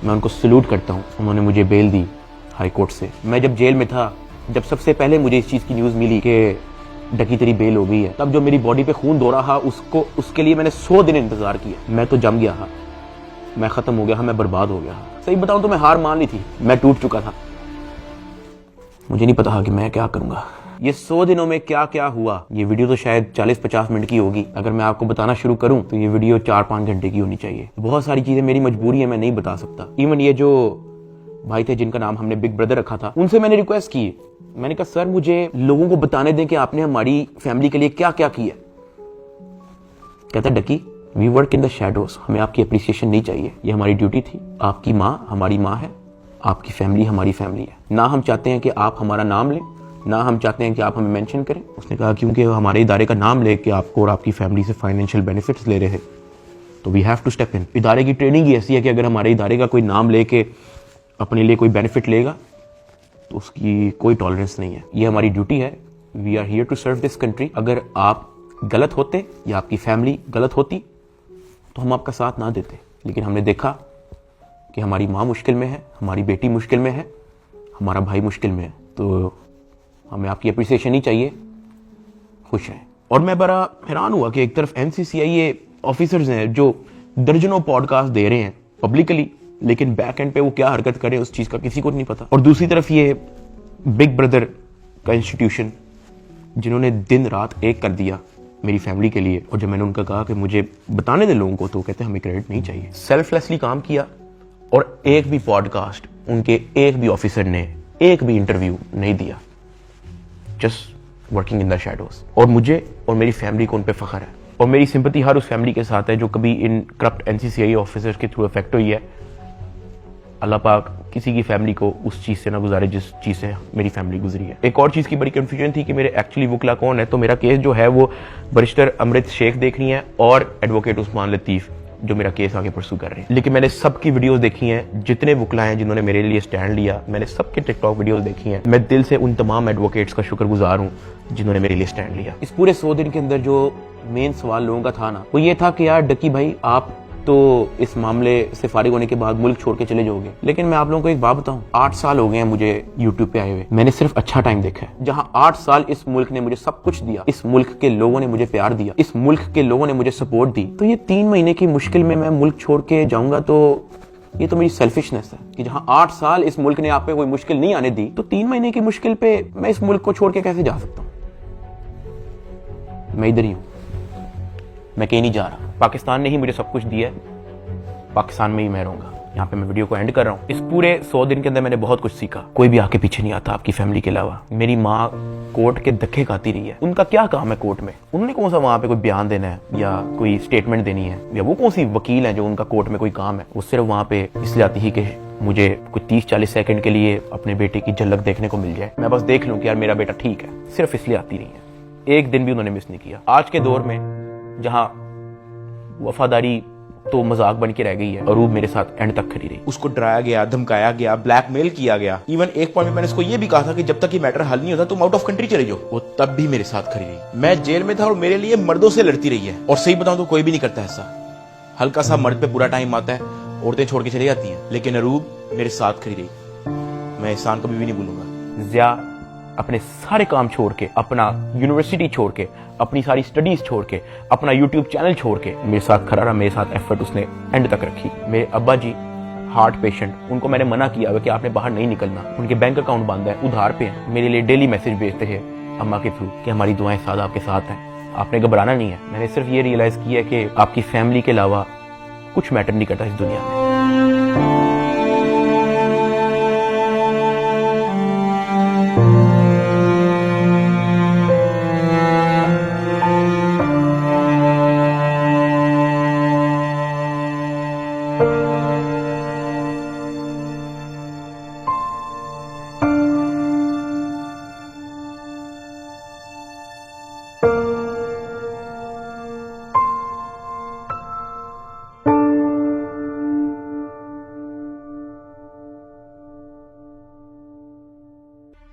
[SPEAKER 1] मैं उनको सल्यूट करता हूँ, उन्होंने मुझे बेल दी हाई कोर्ट से। मैं जब जेल में था, जब सबसे पहले मुझे इस चीज़ की न्यूज़ मिली कि डकी तेरी बेल हो गई है, तब जो मेरी बॉडी पे खून दौड़ा था उसके लिए मैंने 100 दिन इंतजार किया। मैं तो जम गया था, मैं खत्म हो गया था, मैं बर्बाद हो गया था। सही बताऊं तो मैं हार मान ली थी, मैं टूट चुका था। मुझे नहीं पता था कि मैं क्या करूंगा। ये 100 दिनों में क्या क्या हुआ, ये वीडियो तो शायद 40-50 मिनट की होगी। अगर मैं आपको बताना शुरू करूं तो ये वीडियो 4-5 घंटे की होनी चाहिए। बहुत सारी चीजें मेरी मजबूरी है, मैं नहीं बता सकता। इवन ये जो भाई थे जिनका नाम हमने बिग ब्रदर रखा था, उनसे मैंने रिक्वेस्ट की, मैंने कहा सर मुझे लोगों को बताने दें कि आपने हमारी फैमिली के लिए क्या क्या किया। कहता डकी, we work in the shadows, हमें आपकी अप्रिसिएशन नहीं चाहिए, ये हमारी ड्यूटी थी। आपकी माँ हमारी माँ है, आपकी फैमिली हमारी फैमिली है। ना हम चाहते हैं कि आप हमारा नाम लें, ना हम चाहते हैं कि आप हमें मेंशन करें। उसने कहा क्योंकि हमारे इदारे का नाम लेके आपको और आपकी फैमिली से फाइनेंशियल बेनिफिट्स ले रहे हैं, तो we have to step in. इदारे की ट्रेनिंग ही ऐसी है कि अगर हमारे इदारे का कोई नाम लेके अपने लिए कोई बेनिफिट लेगा तो उसकी कोई टॉलरेंस नहीं है। ये हमारी ड्यूटी है, we are here to serve this country. अगर आप गलत होते या आपकी फैमिली गलत होती तो हम आपका साथ ना देते, लेकिन हमने देखा कि हमारी माँ मुश्किल में है, हमारी बेटी मुश्किल में है, हमारा भाई मुश्किल में है, तो हमें आपकी अप्रिसिएशन ही चाहिए। खुश रहें। और मैं बड़ा हैरान हुआ कि एक तरफ NCCI ऑफिसर्स हैं जो दर्जनों पॉडकास्ट दे रहे हैं पब्लिकली, लेकिन बैक एंड पे वो क्या हरकत करें उस चीज का किसी को नहीं पता। और दूसरी तरफ ये बिग ब्रदर का इंस्टीट्यूशन जिन्होंने दिन रात एक कर दिया मेरी फैमिली के लिए। और जब मैंने उनका कहा कि मुझे बताने दे लोगों को, तो कहते हमें क्रेडिट नहीं चाहिए। सेल्फलेसली काम किया और एक भी पॉडकास्ट, उनके एक भी ऑफिसर ने एक भी इंटरव्यू नहीं दिया, just working in the shadows. और मुझे और मेरी फैमिली को उन पे फख्र है। और मेरी सिंपैथी हर उस फैमिली के साथ है जो कभी इन करप्ट NCCI ऑफिसर्स के थ्रू अफेक्ट हुई है। अल्लाह पाक किसी की फैमिली को उस चीज से ना गुजारे जिस चीज से मेरी फैमिली गुजरी है। एक और चीज की बड़ी कंफ्यूजन थी कि मेरे एक्चुअली वकला कौन है। तो मेरा केस जो है वो बैरिस्टर अमृत शेख देख रही है और एडवोकेट उस्मान लतीफ जो मेरा केस आगे परसू कर रहे हैं। लेकिन मैंने सबकी वीडियोस देखी हैं, जितने वकला हैं जिन्होंने मेरे लिए स्टैंड लिया, मैंने सबके टिकटॉक वीडियोस देखी हैं। मैं दिल से उन तमाम एडवोकेट्स का शुक्रगुजार हूं जिन्होंने मेरे लिए स्टैंड लिया। इस पूरे 100 दिन के अंदर जो मेन सवाल लोगों का था ना, वो ये था कि यार डकी भाई आप तो इस मामले से फारिग होने के बाद मुल्क छोड़ के चले जाओगे। लेकिन मैं आप लोगों को एक बात बताऊं, 8 साल हो गए हैं मुझे यूट्यूब पे आए हुए, मैंने सिर्फ अच्छा टाइम देखा है। जहां 8 साल इस मुल्क ने मुझे सब कुछ दिया, इस मुल्क के लोगों ने मुझे प्यार दिया, इस मुल्क के लोगों ने मुझे सपोर्ट दी, तो ये 3 महीने की मुश्किल में मैं मुल्क छोड़ के जाऊंगा तो ये तो मेरी सेल्फिशनेस है कि जहां 8 साल इस मुल्क ने आप पे कोई मुश्किल नहीं आने दी, तो 3 महीने की मुश्किल पे मैं इस मुल्क को छोड़ के कैसे जा सकता हूं। मैं इधर ही हूं, मैं कहीं नहीं जा रहा। पाकिस्तान ने ही मुझे सब कुछ दिया है, पाकिस्तान में ही मैं रहूंगा। यहाँ पे मैं वीडियो को एंड कर रहा हूँ। इस पूरे 100 दिन के अंदर मैंने बहुत कुछ सीखा। कोई भी आके पीछे नहीं आता आपकी फैमिली के अलावा। मेरी माँ कोर्ट के धक्के खाती रही है, उनका क्या काम है कोर्ट में? उन्होंने कौन सा वहाँ पे कोई बयान देना है या कोई स्टेटमेंट देनी है, या वो कौन सी वकील है जो उनका कोर्ट में कोई काम है? वो सिर्फ वहाँ पे इसलिए आती ही कि मुझे कुछ 30-40 सेकंड के लिए अपने बेटे की झलक देखने को मिल जाए, मैं बस देख लूँ कि यार मेरा बेटा ठीक है। सिर्फ इसलिए आती रही है, एक दिन भी उन्होंने मिस नहीं किया। आज के दौर में जहाँ वफादारी तो मजाक बन के रह गई है, अरूब मेरे साथ एंड तक खड़ी रही। उसको डराया गया, धमकाया गया, ब्लैकमेल किया गया। इवन एक पॉइंट में मैंने उसको ये भी कहा था कि जब तक ये मैटर हल नहीं होता तुम आउट ऑफ कंट्री चले जाओ। वो तब भी मेरे साथ खड़ी रही। मैं जेल में था और मेरे लिए मर्दों से लड़ती रही है। और सही बताऊं तो कोई भी नहीं करता ऐसा। हल्का सा मर्द पे बुरा टाइम आता है, औरतें छोड़ के चली जाती हैं, लेकिन अरूब मेरे साथ खड़ी रही। मैं एहसान कभी भी नहीं भूलूंगा। ज़िया अपने सारे काम छोड़ के, अपना यूनिवर्सिटी छोड़ के, अपनी सारी स्टडीज छोड़ के, अपना यूट्यूब चैनल छोड़ के मेरे साथ खड़ा रहा, मेरे साथ एफर्ट उसने एंड तक रखी। मेरे अब्बा जी हार्ट पेशेंट, उनको मैंने मना किया हुआ कि आपने बाहर नहीं निकलना, उनके बैंक अकाउंट बंद है, उधार पे हैं। मेरे लिए डेली मैसेज भेजते हैं अम्मा के थ्रू कि हमारी दुआएं सदा आपके साथ हैं, आपने घबराना नहीं है। मैंने सिर्फ ये रियलाइज किया कि आपकी फैमिली के अलावा कुछ मैटर नहीं करता इस दुनिया में।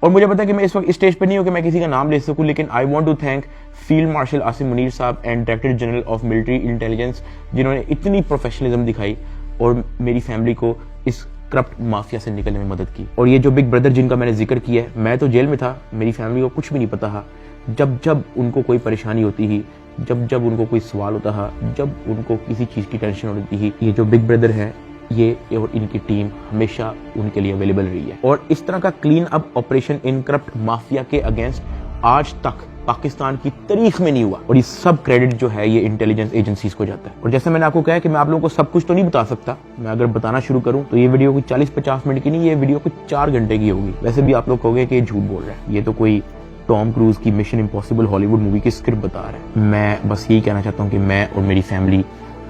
[SPEAKER 1] और मुझे पता है कि मैं इस वक्त स्टेज पे नहीं हूँ कि मैं किसी का नाम ले सकूँ, लेकिन I want to thank field marshal Asim Munir साहब and director general of military intelligence, जिन्होंने इतनी प्रोफेशनलिज्म दिखाई और मेरी फैमिली को इस करप्ट माफिया से निकलने में मदद की। और ये जो बिग ब्रदर जिनका मैंने जिक्र किया है, मैं तो जेल में था, मेरी फैमिली को कुछ भी नहीं पता था। जब जब उनको कोई परेशानी होती ही, जब जब उनको कोई सवाल होता था, जब उनको किसी चीज़ की टेंशन होती ही, ये जो बिग ब्रदर है ये और इनकी टीम हमेशा उनके लिए अवेलेबल रही है। और इस तरह का clean up operation in corrupt mafia के अगेंस्ट आज तक पाकिस्तान की तारीख में नहीं हुआ। और ये सब क्रेडिट जो है ये इंटेलिजेंस एजेंसीज को जाता है। और जैसे मैंने आपको कहा कि मैं आप लोगों को सब कुछ तो नहीं बता सकता, मैं अगर बताना शुरू करूं तो ये वीडियो कोई 40-50 मिनट की नहीं, ये वीडियो कुछ 4 घंटे की होगी। वैसे भी आप लोग कहोगे कि ये झूठ बोल रहा है, ये तो कोई टॉम क्रूज की मिशन इम्पॉसिबल हॉलीवुड मूवी की स्क्रिप्ट बता रहा है। मैं बस यही कहना चाहता हूँ कि मैं और मेरी फैमिली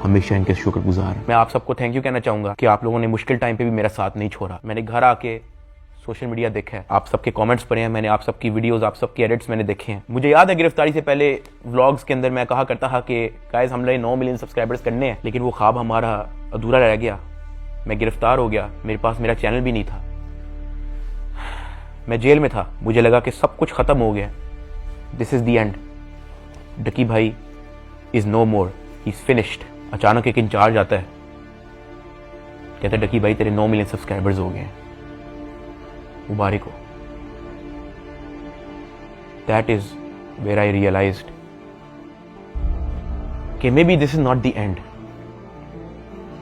[SPEAKER 1] हमेशा इनके शुक्रगुजार है। मैं आप सबको थैंक यू कहना चाहूंगा कि आप लोगों ने मुश्किल टाइम पे भी मेरा साथ नहीं छोड़ा। मैंने घर आके सोशल मीडिया देखा है, आप सबके कमेंट्स पढ़े हैं, मैंने आप सबकी वीडियोस, आप सबके एडिट्स मैंने देखे हैं। मुझे याद है गिरफ्तारी से पहले व्लॉग्स के अंदर मैं कहा करता था कि गाइस हमने 9 मिलियन सब्सक्राइबर्स करने हैं, लेकिन वो ख्वाब हमारा अधूरा रह गया। मैं गिरफ्तार हो गया, मेरे पास मेरा चैनल भी नहीं था, मैं जेल में था, मुझे लगा कि सब कुछ खत्म हो गया, this is the end, Ducky भाई is no more, he is finished. अचानक एक इंचार्ज आता है, कहता है डकी भाई तेरे 9 मिलियन सब्सक्राइबर्स हो गए हैं, मुबारक हो। That is where I realised कि maybe this is not the end,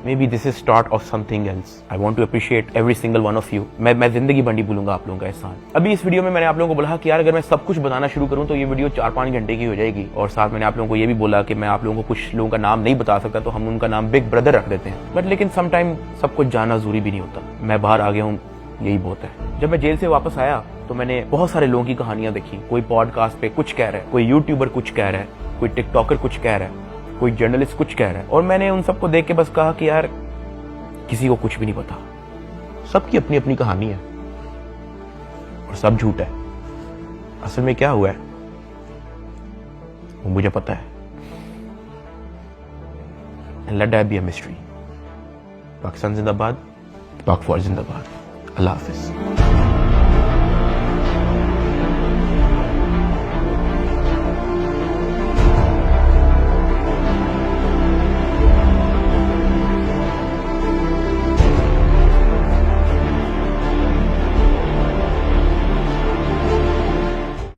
[SPEAKER 1] maybe this is start of something else. I want to appreciate every single one of you. मैं जिंदगी भर नहीं भूलूंगा आप लोगों का एहसान। अभी इस वीडियो में मैंने आप लोगों को बोला कि यार अगर मैं सब कुछ बताना शुरू करूं तो ये वीडियो 4-5 घंटे की हो जाएगी। और साथ मैंने आप लोगों को ये भी बोला कि मैं आप लोगों को कुछ लोगों का नाम नहीं बता सकता, तो हम उनका नाम बिग ब्रदर रख देते हैं। बट लेकिन समटाइम सब कुछ जानना जरूरी भी नहीं होता। मैं बाहर आ गया हूँ, यही बहुत है। जब मैं जेल से वापस आया तो मैंने बहुत सारे लोगों की कहानियां देखी। कोई पॉडकास्ट पे कुछ कह रहा है, कोई यूट्यूबर कुछ कह रहा है, कोई टिकटॉकर कुछ कह रहा है, कोई जर्नलिस्ट कुछ कह रहा है। और मैंने उन सबको देख के बस कहा कि यार किसी को कुछ भी नहीं पता, सबकी अपनी अपनी कहानी है और सब झूठ है। असल में क्या हुआ है वो मुझे पता है। And let that be a mystery. Pakistan जिंदाबाद, पाक फौज जिंदाबाद। अल्लाह हाफिज।